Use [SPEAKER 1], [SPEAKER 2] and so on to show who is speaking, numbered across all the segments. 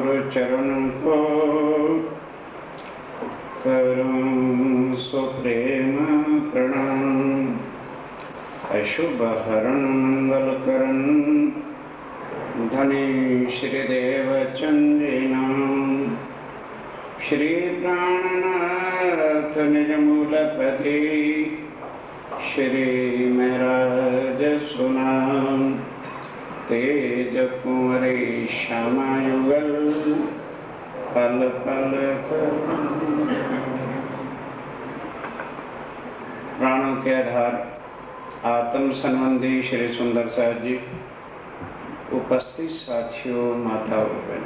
[SPEAKER 1] गुरु चरण को करूं सुप्रेम प्रणाम। अशुभ हरण मंगल करण धनी श्रीदेव चंद्रिनाम। श्री प्राणनाथ निज मूलपति श्री महराज सुनाम। तेज कुंवरी श्यामा युगल पल पल प्राणों के आधार आत्म संबंधी श्री सुंदर साहब जी, उपस्थित साथियों, माता और बहन,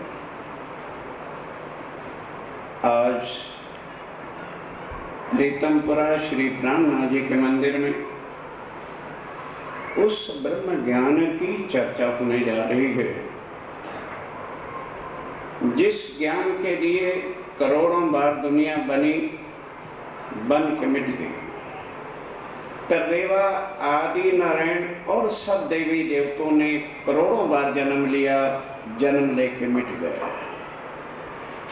[SPEAKER 1] आज प्रीतमपुरा श्री प्राणनाथ जी के मंदिर में उस ब्रह्म ज्ञान की चर्चा होने जा रही है जिस ज्ञान के लिए करोड़ों बार दुनिया बन के मिट गई। तर्रेवा आदि नारायण और सब देवी देवताओं ने करोड़ों बार जन्म लिया, जन्म लेके मिट गए।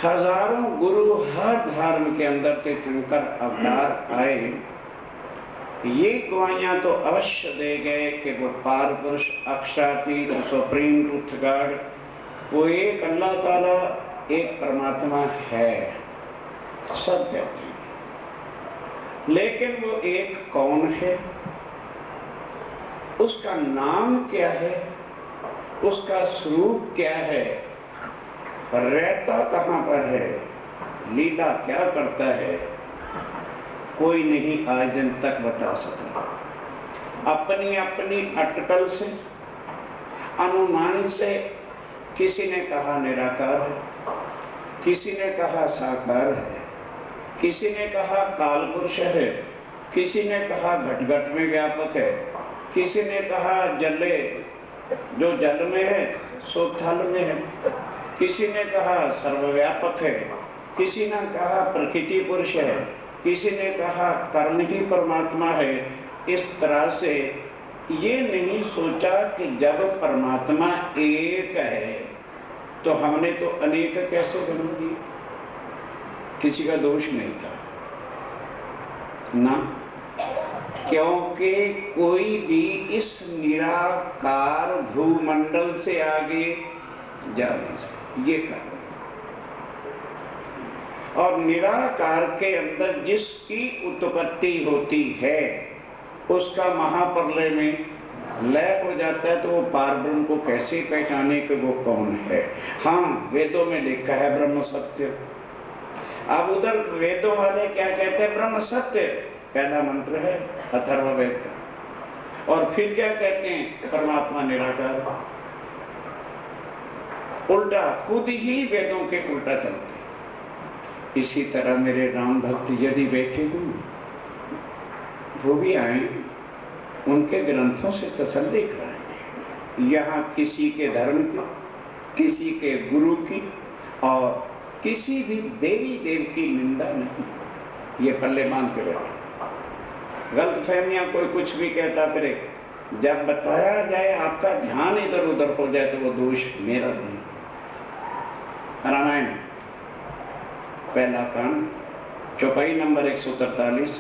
[SPEAKER 1] हजारों गुरु हर धर्म के अंदर तीर्थंकर अवतार आए। ये गवाहियां तो अवश्य दे गए कि वो पार पुरुष अक्षरातीत सुप्रीम ट्रूथ गॉड, वो एक अल्लाह ताला, एक परमात्मा है, सब कहते हैं। लेकिन वो एक कौन है, उसका नाम क्या है, उसका स्वरूप क्या है, रहता कहां पर है, लीला क्या करता है, कोई नहीं आज दिन तक बता सका। अपनी अपनी अटकल से, अनुमान से किसी ने कहा निराकार है, किसी ने कहा साकार है, किसी ने कहा काल पुरुष है, किसी ने कहा घट घट में व्यापक है, किसी ने कहा जले जो जल में है सो थल में है, किसी ने कहा सर्वव्यापक है, किसी ने कहा प्रकृति पुरुष है, किसी ने कहा कर्म ही परमात्मा है। इस तरह से ये नहीं सोचा कि जब परमात्मा एक है तो हमने तो अनेक कैसे जन्म दिए। किसी का दोष नहीं था ना, क्योंकि कोई भी इस निराकार भूमंडल से आगे जा नहीं सकता, ये कारण। और निराकार के अंदर जिसकी उत्पत्ति होती है उसका महाप्रलय में लय हो जाता है, तो वो पारब्रह्म को कैसे पहचाने कि वो कौन है। हाँ, वेदों में लिखा है ब्रह्म सत्य। अब उधर वेदों वाले क्या कहते हैं, ब्रह्म सत्य पहला मंत्र है अथर्ववेद का। और फिर क्या कहते हैं, परमात्मा निराकार। उल्टा, खुद ही वेदों के उल्टा चलते। इसी तरह मेरे राम भक्त यदि बैठे हों, वो भी आए, उनके ग्रंथों से तसल्ली कराएंगे। यहाँ किसी के धर्म की, किसी के गुरु की और किसी भी देवी देव की निंदा नहीं। ये पल्ले बांध के बैठे। गलत फहमियां, कोई कुछ भी कहता फिरे, जब बताया जाए आपका ध्यान इधर उधर हो जाए तो वो दोष मेरा नहीं। रामायण पहला कांड चौपाई नंबर 143।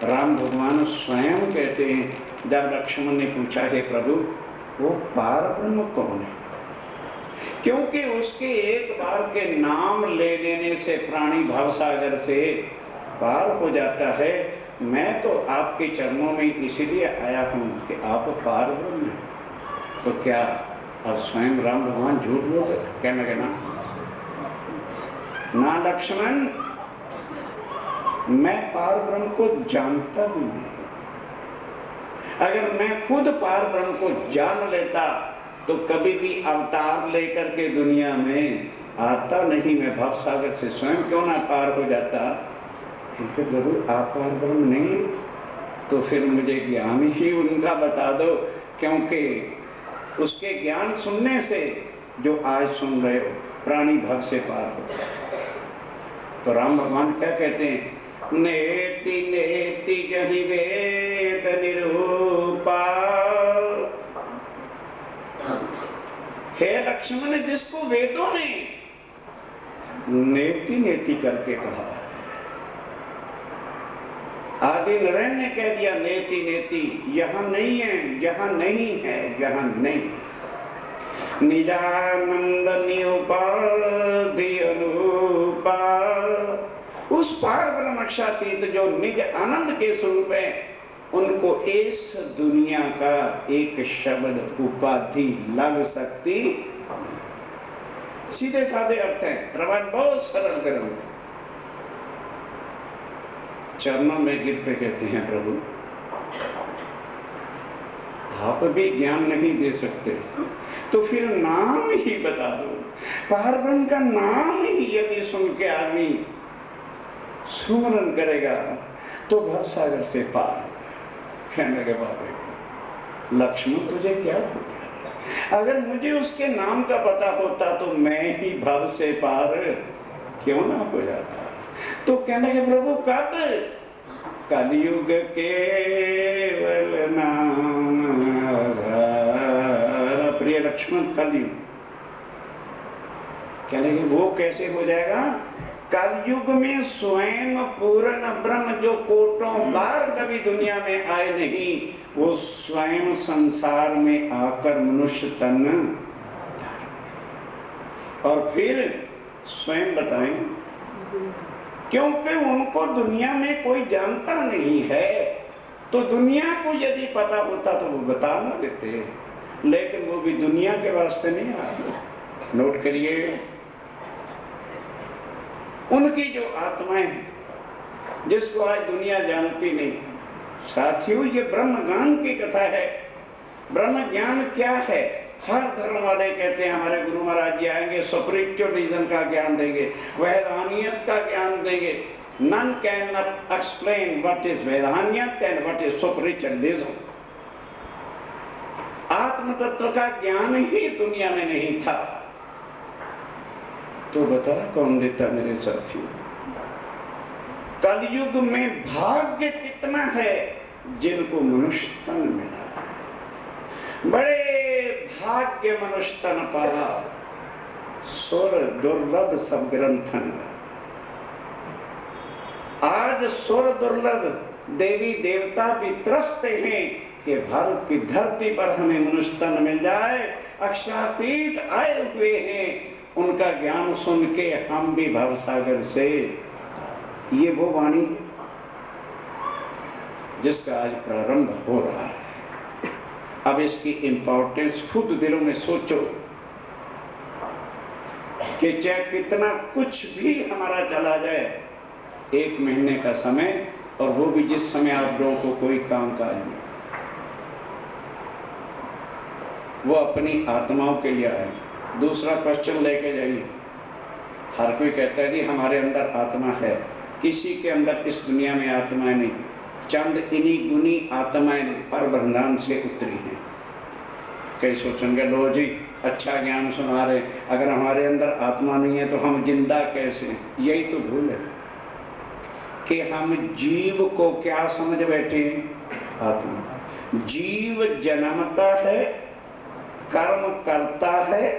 [SPEAKER 1] राम भगवान स्वयं कहते हैं, जब लक्ष्मण ने पूछा है प्रभु वो पार ब्रह्म कौन है, क्योंकि उसके एक बार के नाम ले लेने से प्राणी भवसागर से पार हो जाता है। मैं तो आपके चरणों में इसीलिए आया हूं कि आप पार ब्रह्म हैं। तो क्या और स्वयं राम भगवान झूठ बोल रहे? कहना कहना ना लक्ष्मण, मैं पार ब्रह्म को जानता हूं। अगर मैं खुद पार ब्रह्म को जान लेता तो कभी भी अवतार लेकर के दुनिया में आता नहीं। मैं भवसागर से स्वयं क्यों ना पार हो जाता। क्योंकि गुरु आप पार ब्रह्म नहीं तो फिर मुझे ज्ञान ही उनका बता दो, क्योंकि उसके ज्ञान सुनने से जो आज सुन रहे हो प्राणी भव से पार हो। तो राम भगवान क्या कहते हैं, नेति नेति जहि वेद निरूपा। हे लक्ष्मण, जिसको वेदों ने नेति नेति करके कहा। आदि नारायण ने कह दिया नेति नेति, यहां नहीं है, यहां नहीं है, यहां नहीं। निजानंद निउपाधि अनुपा, उस पार ब्रह्मशातीत जो निज आनंद के स्वरूप है, उनको इस दुनिया का एक शब्द उपाधि लग सकती। सीधे साधे अर्थ है, प्रवाद बहुत सरल ग्रंथ। चरणों में गिर पे कहते हैं प्रभु आप भी ज्ञान नहीं दे सकते, तो फिर नाम ही बता दो। पारब्रह्म का नाम ही यदि सुन के आदमी सुमरन करेगा तो भवसागर से पार। कहने के बाद लक्ष्मण तुझे क्या होता, अगर मुझे उसके नाम का पता होता तो मैं ही भव से पार क्यों ना हो जाता। तो कहने के प्रभु कब, कलयुग केवल नाम, प्रिय लक्ष्मण कलयुग। कहने के वो कैसे हो जाएगा, कलयुग में स्वयं पूर्ण ब्रह्म जो कोटों बार कभी दुनिया में आए नहीं, वो स्वयं संसार में आकर मनुष्य तन और फिर स्वयं बताएं, क्योंकि उनको दुनिया में कोई जानता नहीं है। तो दुनिया को यदि पता होता तो वो बता ना देते, लेकिन वो भी दुनिया के वास्ते नहीं आए। नोट करिए, उनकी जो आत्माएं जिसको आज दुनिया जानती नहीं। साथियों, ये ब्रह्म ज्ञान की कथा है। ब्रह्म ज्ञान क्या है? हर धर्म वाले कहते हैं हमारे गुरु महाराज जी आएंगे, स्पिरिचुअलिज्म का ज्ञान देंगे, वेदानियत का ज्ञान देंगे। None can explain what is वेदानियत and what is spiritualism। आत्म तत्व का ज्ञान ही दुनिया में नहीं था। तो बता कौन देता मेरे साथियों? कलयुग में भाग्य कितना है जिनको मनुष्य तन मिला। बड़े भाग्य मनुष्य तन पाला, सुर दुर्लभ सब ग्रंथन। आज सुर दुर्लभ देवी देवता भी त्रस्त हैं कि भारत की धरती पर हमें मनुष्य तन मिल जाए। अक्षरातीत आए हुए हैं, उनका ज्ञान सुन के हम भी भवसागर से। ये वो वाणी जिसका आज प्रारंभ हो रहा है। अब इसकी इंपॉर्टेंस खुद दिलों में सोचो कि चाहे कितना कुछ भी हमारा चला जाए, 1 महीने का समय, और वो भी जिस समय आप लोगों को कोई काम काज नहीं, वो अपनी आत्माओं के लिए आए। दूसरा क्वेश्चन लेके जाइए। हर कोई कहता है कि हमारे अंदर आत्मा है, किसी के अंदर इस दुनिया में आत्माएं नहीं। चंद इन्हीं गुनी आत्माएं पर ब्रह्मांड से उतरी हैं। कई सोचेंगे लो जी अच्छा ज्ञान सुना रहे, अगर हमारे अंदर आत्मा नहीं है तो हम जिंदा कैसे? यही तो भूल है कि हम जीव को क्या समझ बैठे हैं? आत्मा। जीव जन्मता है, कर्म करता है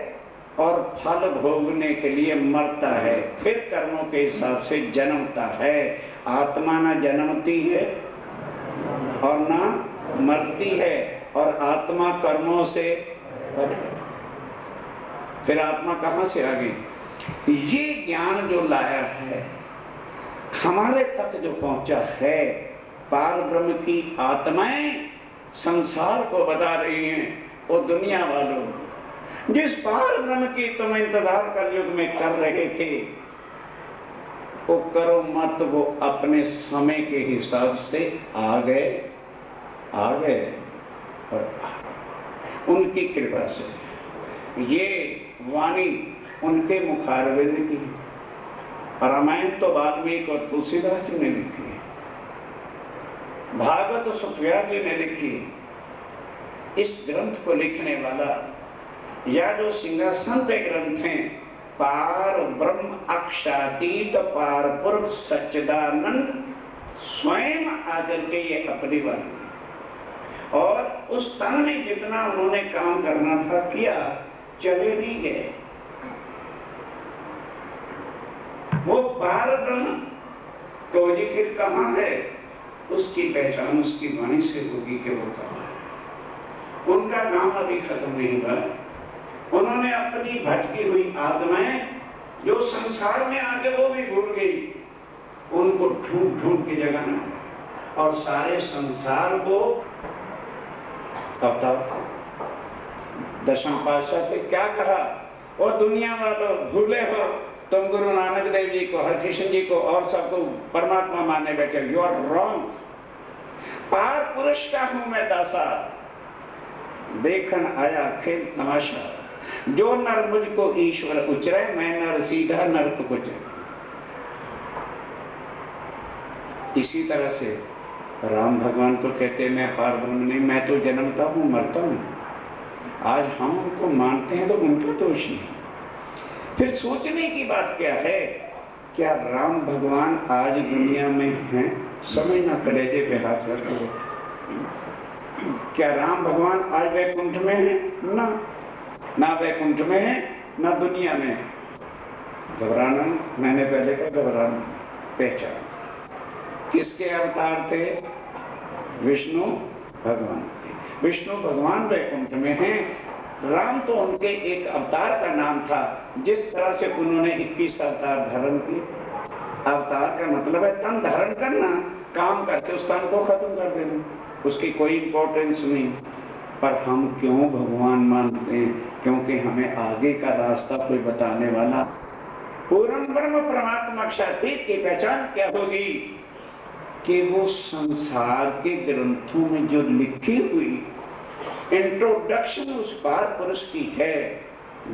[SPEAKER 1] और फल भोगने के लिए मरता है, फिर कर्मों के हिसाब से जन्मता है। आत्मा ना जन्मती है और ना मरती है, और आत्मा कर्मों से फिर आत्मा कहां से आ गई? ये ज्ञान जो लाया है हमारे तक जो पहुंचा है, पार ब्रह्म की आत्माएं संसार को बता रही हैं। वो दुनिया वालों जिस पार ब्रह्म की तुम इंतजार कलयुग में कर रहे थे, वो करो मत, वो अपने समय के हिसाब से आ गए और उनकी कृपा से ये वाणी उनके मुखारबिंद की। रामायण तो वाल्मीकि और तुलसीदास जी ने लिखी, भागवत सुखव्यास जी ने लिखी। इस ग्रंथ को लिखने वाला या जो सिंहासन पे ग्रंथ हैं, पार ब्रह्म अक्षातीत पार पुरुष सच्चिदानंद स्वयं आकर के ये अपनी वाली, और उस तन में जितना उन्होंने काम करना था किया, चले नहीं गए। वो पार ब्रह्म तो जी फिर कहाँ है? उसकी पहचान उसकी वाणी से होगी कि वो कहाँ है। उनका काम अभी खत्म नहीं हुआ। उन्होंने अपनी भटकी हुई आत्माएं जो संसार में आके वो भी भूल गई, उनको ढूंढ ढूंढ के जगाना और सारे संसार को अवतार। दशम पातशाह से क्या कहा? और दुनिया वालों भूले हो तुम गुरु नानक देव जी को, हरकृष्ण जी को और सबको परमात्मा मानने बैठे। You are wrong. पार पुरुष का हूं मैं दासा, देखन आया खेल तमाशा। जो नर मुझको ईश्वर उचरे, मैं नर सीधा नरक कुचरे। इसी तरह से राम भगवान तो कहते मैं पार ब्रह्म नहीं, मैं तो जन्मता हूं मरता हूं। आज हम उनको मानते हैं तो उनका दोष नहीं। फिर सोचने की बात क्या है, क्या राम भगवान आज दुनिया में हैं? समझना, कलेजे पे हाथ रखो। क्या राम भगवान आज वैकुंठ में है? ना वैकुंठ में है ना दुनिया में। घबराना, मैंने पहले कहा घबराना। पहचान किसके अवतार थे? विष्णु भगवान। विष्णु भगवान वैकुंठ में हैं। राम तो उनके एक अवतार का नाम था। जिस तरह से उन्होंने 21 अवतार धारण किए। अवतार का मतलब है तन धारण करना, काम करके उस तन को खत्म कर देना, उसकी कोई इंपॉर्टेंस नहीं। पर हम क्यों भगवान मानते हैं? क्योंकि हमें आगे का रास्ता कोई बताने वाला। पूर्ण ब्रह्म परमात्मा शक्ति की पहचान क्या होगी? कि वो संसार के ग्रंथों में जो लिखी हुई इंट्रोडक्शन उस पार पुरुष की है।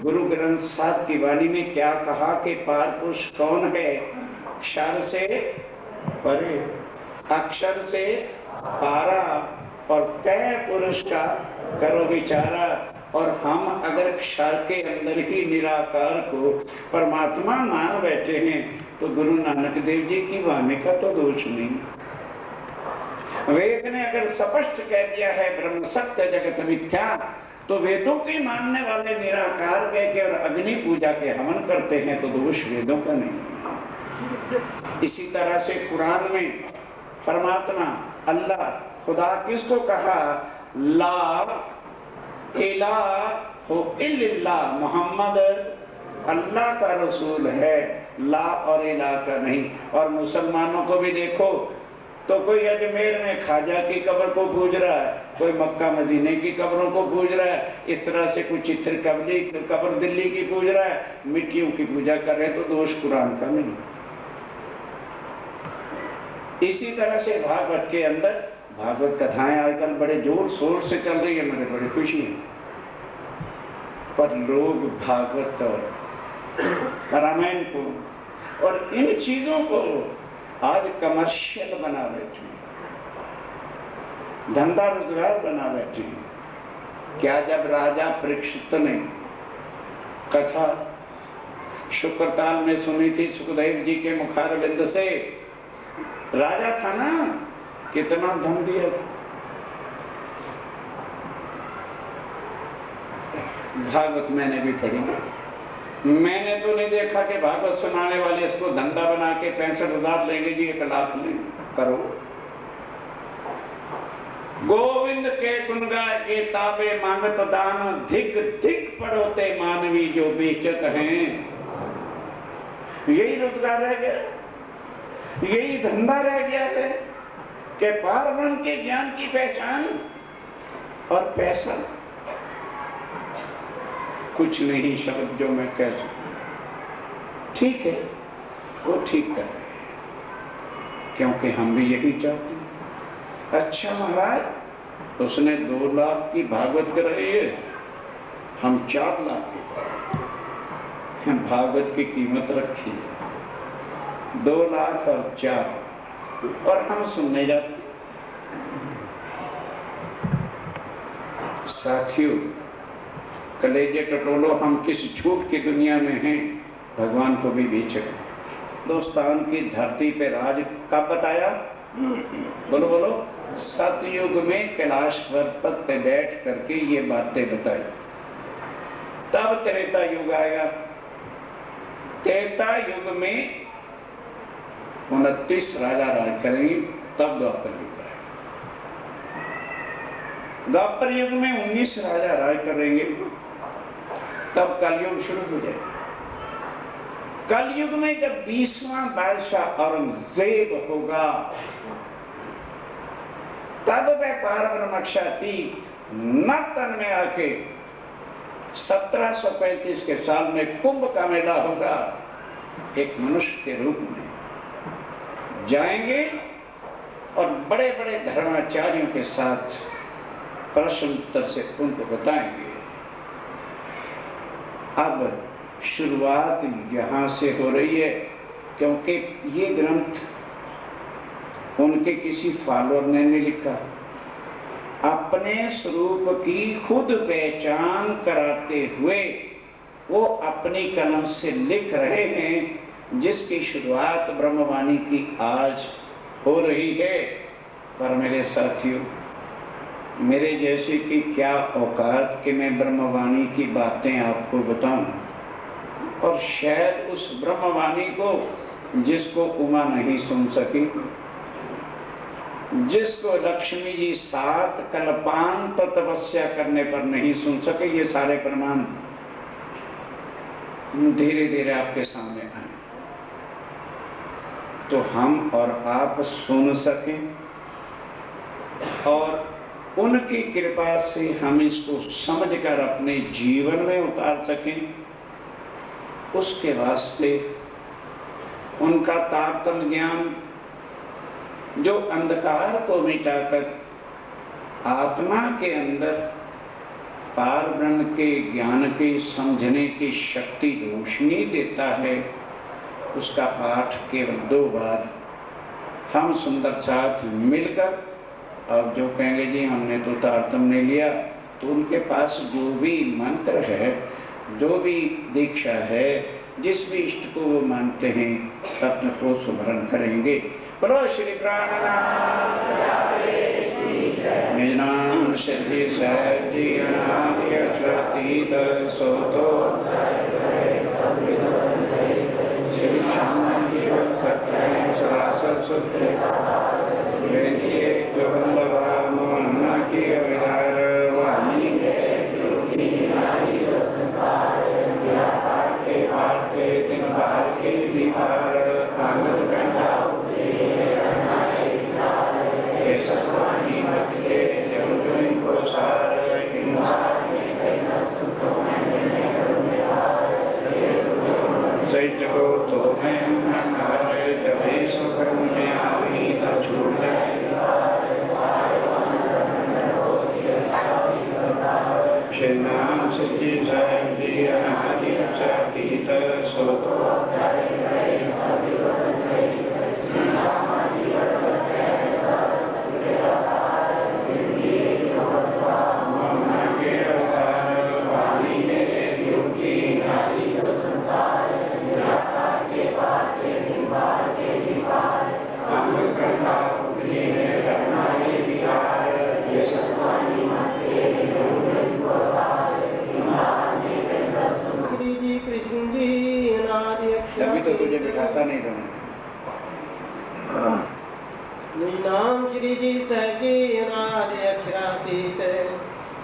[SPEAKER 1] गुरु ग्रंथ साहब की वाणी में क्या कहा कि पार पुरुष कौन है? क्षर से परे, अक्षर से पारा और तय पुरुष का करो विचारा। और हम अगर क्षर के अंदर ही निराकार को परमात्मा मान बैठे हैं तो गुरु नानक देव जी की वाणी का तो दोष नहीं। वेद ने अगर स्पष्ट कह दिया है ब्रह्म सत्य जगत मिथ्या, तो वेदों के मानने वाले निराकार कह के और अग्नि पूजा के हवन करते हैं तो दोष वेदों का नहीं। इसी तरह से कुरान में परमात्मा अल्लाह खुदा किसको कहा? ला इलाहा इल्लल्लाह, मोहम्मद अल्लाह का रसूल है, ला और इलाह का नहीं। और मुसलमानों को भी देखो तो कोई अजमेर में खाजा की कब्र को पूज रहा है, कोई मक्का मदीने की कब्रों को पूज रहा है, इस तरह से कुछ चित्र कब्र दिल्ली की पूज रहा है, मिट्टियों की पूजा कर रहे तो दोष कुरान का नहीं। इसी तरह से भागवत के अंदर भागवत कथाएं आजकल बड़े जोर शोर से चल रही है, मुझे बड़ी खुशी है। पर लोग भागवत और रामायण को और इन चीजों को आज कमर्शियल बना बैठे, धंधा रोजगार बना बैठे। क्या जब राजा परीक्षित ने कथा शुक्रताल में सुनी थी सुखदेव जी के मुखारविंद से, राजा था ना, कितना धन दिया था। भागवत मैंने भी पढ़ी, मैंने तो नहीं देखा कि भागवत सुनाने वाले इसको धंधा बना के 65,000 लेंगे जी, 1 लाख नहीं करो। गोविंद के गुण गाय के ताबे मांगत दान, धिक धिक पड़ोते मानवी जो बेचत हैं। यही रोजगार रह गया, यही धंधा रह गया है कि पार ब्रह्म के ज्ञान की पहचान और पैसा। कुछ नहीं शब्द जो मैं कह सकूं, ठीक है वो ठीक कर रहे हैं, क्योंकि हम भी यही चाहते हैं। अच्छा महाराज, उसने 2 लाख की भागवत कराई है, हम 4 लाख की भागवत की कीमत रखी है, 2 लाख और 4, और हम सुनने जाते। साथियों, कलेजे टटोलो, हम किस झूठ की दुनिया में हैं, भगवान को भी बेचक। हिंदुस्तान की धरती पे राज कब बताया? बोलो बोलो। सतयुग में कैलाश पर्वत पे बैठ करके ये बातें बताई। तब त्रेता युग आएगा। त्रेता युग में 29 राजा राज करेंगे, तब द्वापर युग आएगा। द्वापर युग में 19 राजा राज करेंगे, तब कलयुग शुरू हो जाएगा। कलयुग में जब 20वां बादशाह औरंगजेब होगा, तब वह पारब्रह्मक्षातीत नर्तन में आके 1735 के साल में कुंभ का मेला होगा, एक मनुष्य के रूप में जाएंगे और बड़े बड़े धर्माचार्यों के साथ प्रश्न उत्तर से उनको बताएंगे। अब शुरुआत यहां से हो रही है, क्योंकि ये ग्रंथ उनके किसी फॉलोअर ने नहीं लिखा, अपने स्वरूप की खुद पहचान कराते हुए वो अपनी कलम से लिख रहे हैं, जिसकी शुरुआत ब्रह्मवाणी की आज हो रही है। पर मेरे साथियों, मेरे जैसे कि क्या औकात कि मैं ब्रह्मवाणी की बातें आपको बताऊं, और शायद उस ब्रह्मवाणी को जिसको उमा नहीं सुन सकी, जिसको लक्ष्मी जी 7 कल्पांत तपस्या करने पर नहीं सुन सके, ये सारे प्रमाण धीरे धीरे आपके सामने आए, तो हम और आप सुन सकें और उनकी कृपा से हम इसको समझकर अपने जीवन में उतार सकें। उसके वास्ते उनका तारतम्य ज्ञान, जो अंधकार को मिटाकर आत्मा के अंदर पार ब्रह्म के ज्ञान के समझने की शक्ति रोशनी देता है, उसका पाठ केवल 2 बार हम सुंदर साथ मिलकर, और जो कहेंगे जी हमने तो तारतम्य लिया, तो उनके पास जो भी मंत्र है, जो भी दीक्षा है, जिस भी इष्ट को वो मानते हैं, तत्व को सुमरण करेंगे। बोलो श्री प्राणनाथ निज नाम सिद्धि सहजी अनादि अतीत सोतो श्री श्याम जीवन सत्य सरासर सुत्र बेंतिए गोविंदवा मोहन की अविदार वाणी पार्थे दिन बार के दीवार आनंद कंडा सतवाणी मत के जमुन को सार सैज को तो मैं हमारे जबे सुकर मुझे आई तो छूट जाए श्री नाम सिद्धि साहिब जी अनादि अतीत सोतो तो तुझे बिठाता नहीं था।
[SPEAKER 2] नाम श्री जी सहजी अनादि अक्षरातीत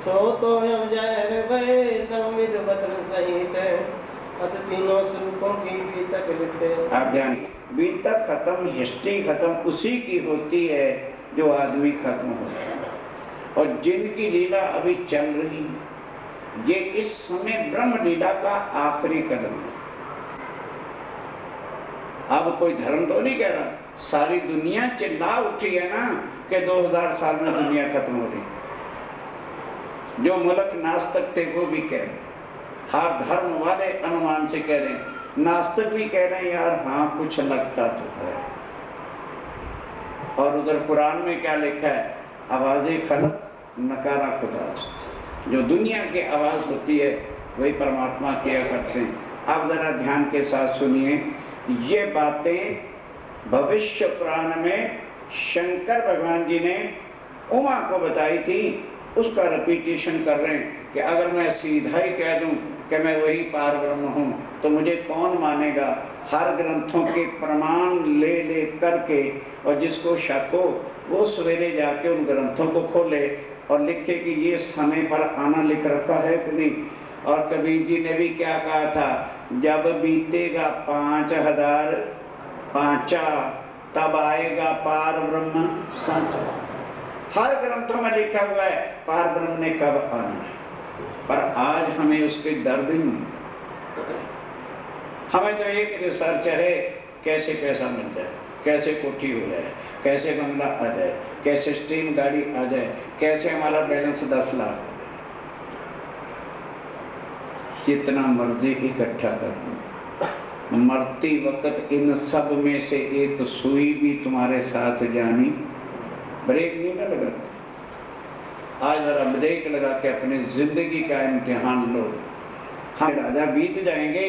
[SPEAKER 2] सो तो अवजय भय संविद वतन सहित अत तीनों स्वरूपों की बीतक लिखते।
[SPEAKER 1] आप ध्यान, बीतक खत्म, हिस्ट्री खत्म उसी की होती है जो आदमी खत्म होता है, और जिनकी लीला अभी चल रही है, ये इस समय ब्रह्म लीला का आखिरी कदम है। अब कोई धर्म तो नहीं कह रहा, सारी दुनिया चिल्ला उठी है ना कि 2000 साल में दुनिया खत्म हो रही। जो मुल्क नास्तिक थे वो भी कह रहे, हर धर्म वाले अनुमान से कह रहे हैं, नास्तिक भी कह रहे हैं यार हाँ कुछ लगता तो है। और उधर कुरान में क्या लिखा है, आवाज़े खलक नकारा खुदा, जो दुनिया की आवाज होती है वही परमात्मा किया करते हैं। आप जरा ध्यान के साथ सुनिए, ये बातें भविष्य पुराण में शंकर भगवान जी ने उमा को बताई थी, उसका रिपीटेशन कर रहे हैं कि अगर मैं सीधा ही कह दूं कि मैं वही पार ब्रह्म हूं तो मुझे कौन मानेगा। हर ग्रंथों के प्रमाण ले ले करके, और जिसको शक हो वो सवेरे जाके उन ग्रंथों को खोले और लिखे कि ये समय पर आना लिख रखा है कि नहीं। और कबीर जी ने भी क्या कहा था, जब बीतेगा 5000 पांचा तब आएगा पार ब्रह्म सांचा। हर ग्रंथों में लिखा हुआ है पार ब्रह्म ने कब आना है, पर आज हमें उसके दर्द ही नहीं। हमें तो एक रिसर्च है, कैसे पैसा मिल जाए, कैसे कोठी हो जाए, कैसे बंगला आ जाए, कैसे स्ट्रीम गाड़ी आ जाए, कैसे हमारा बैलेंस 10 लाख, कितना मर्जी इकट्ठा कर। मरती वक्त इन सब में से एक सुई भी तुम्हारे साथ जानी, ब्रेक नहीं ना लगा। आज जरा ब्रेक लगा के अपनी जिंदगी का इम्तिहान लो। हम राजा बीत जाएंगे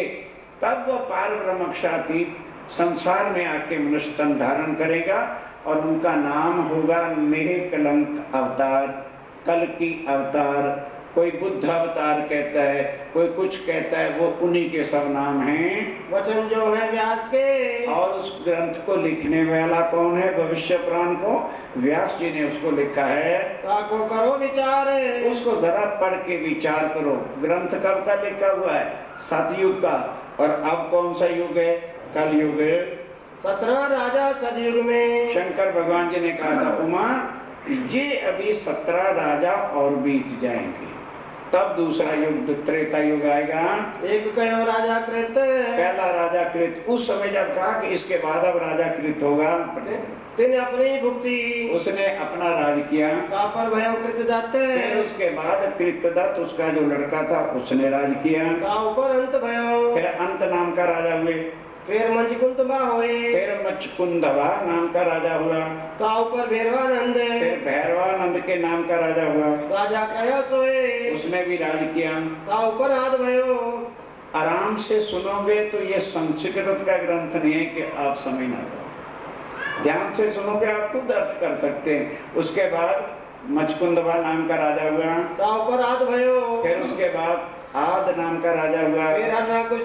[SPEAKER 1] तब वो पार ब्रह्मक्षातीत संसार में आके मनुष्य तन धारण करेगा, और उनका नाम होगा मेह कलंक अवतार, कल की अवतार। कोई बुद्ध अवतार कहता है, कोई कुछ कहता है, वो उन्हीं के सब नाम हैं।
[SPEAKER 2] वचन जो है व्यास के,
[SPEAKER 1] और उस ग्रंथ को लिखने वाला कौन है? भविष्य पुराण को व्यास जी ने उसको लिखा है।
[SPEAKER 2] ताको करो विचार,
[SPEAKER 1] उसको जरा पढ़ के विचार करो। ग्रंथ कब का लिखा हुआ है? सतयुग का। और अब कौन सा युग है? कल युग है।
[SPEAKER 2] 17 राजा सतयुग में।
[SPEAKER 1] शंकर भगवान जी ने कहा था, उमा ये अभी 17 राजा और बीत जाएंगे, तब दूसरा युग त्रेता युग आएगा।
[SPEAKER 2] एक कहो राजा कृत,
[SPEAKER 1] पहला राजा कृत। उस समय जब कहा कि इसके बाद अब राजा कृत होगा,
[SPEAKER 2] तिने अपनी भुक्ति,
[SPEAKER 1] उसने अपना राज किया।
[SPEAKER 2] कापर भयो कृतदत्त,
[SPEAKER 1] फिर उसके बाद कृतदत्त उसका जो लड़का था उसने राज किया।
[SPEAKER 2] का ऊपर अंत भयो,
[SPEAKER 1] फिर अंत नाम का राजा हुए।
[SPEAKER 2] फिर मंचकुंतबा होए,
[SPEAKER 1] फिर मचकुंदवा नाम का राजा हुआ।
[SPEAKER 2] का ऊपर भैरवानंद,
[SPEAKER 1] फिर भैरवानंद के नाम का राजा हुआ।
[SPEAKER 2] राजा कहो सोए,
[SPEAKER 1] उसने भी राज किया।
[SPEAKER 2] का ऊपर आद भयो।
[SPEAKER 1] आराम से सुनोगे तो ये संस्कृत का ग्रंथ नहीं है कि आप समझ ना पाओ, ध्यान से सुनोगे आप खुद अर्थ कर सकते हैं। उसके बाद मचकुंदवा नाम का राजा हुआ।
[SPEAKER 2] का ऊपर आद भयो।
[SPEAKER 1] फिर उसके बाद आद नाम का राजा हुआ।
[SPEAKER 2] फिर हरनाकुश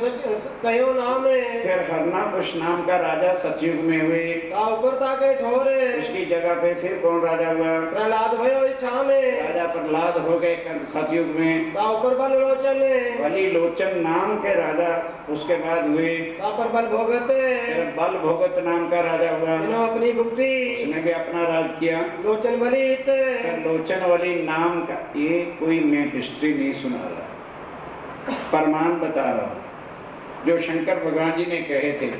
[SPEAKER 2] कहो नाम है।
[SPEAKER 1] फिर हरनाकुश नाम का राजा सतयुग में हुए।
[SPEAKER 2] का ऊपर ताके ठोरे,
[SPEAKER 1] उसकी जगह पे फिर कौन राजा हुआ?
[SPEAKER 2] प्रहलाद भयो इच्छा में।
[SPEAKER 1] राजा प्रहलाद हो गए सतयुग में।
[SPEAKER 2] का ऊपर बल लोचन,
[SPEAKER 1] बलि लोचन नाम के राजा उसके बाद हुए।
[SPEAKER 2] का पर बल भोगत,
[SPEAKER 1] फिर बल भोगत नाम का राजा हुआ।
[SPEAKER 2] इन्हों अपनी भुक्ति,
[SPEAKER 1] उसने भी अपना राज किया।
[SPEAKER 2] लोचन बलित,
[SPEAKER 1] फिर लोचन वाली नाम का, ये कोई मैं हिस्ट्री नहीं सुना रहा, प्रमाण बता रहा हूं जो शंकर भगवान जी ने कहे थे,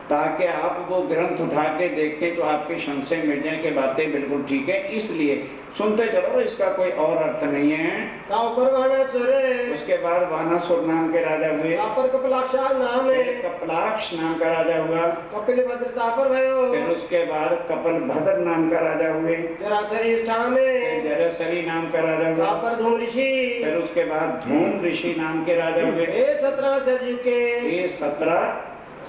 [SPEAKER 1] ताकि आप वो ग्रंथ उठा के देखें तो आपके संशय मिट जाए कि बातें बिल्कुल ठीक है। इसलिए सुनते चलो, इसका कोई और अर्थ नहीं है।
[SPEAKER 2] का ऊपर वानासुर,
[SPEAKER 1] उसके बाद वानासुर नाम के राजा हुए।
[SPEAKER 2] का पर कपिलाक्ष नाम है।
[SPEAKER 1] कपिलाक्ष नाम का राजा हुआ।
[SPEAKER 2] कपिल भद्रता पर भयो।
[SPEAKER 1] फिर उसके बाद कपिल भद्र नाम का राजा हुए।
[SPEAKER 2] जरासरी इष्ठा में।
[SPEAKER 1] जरासरी नाम का राजा हुआ।
[SPEAKER 2] का पर धूम ऋषि।
[SPEAKER 1] फिर उसके बाद धूम ऋषि नाम के राजा हुए।
[SPEAKER 2] 17 सतयुग के।
[SPEAKER 1] ये 17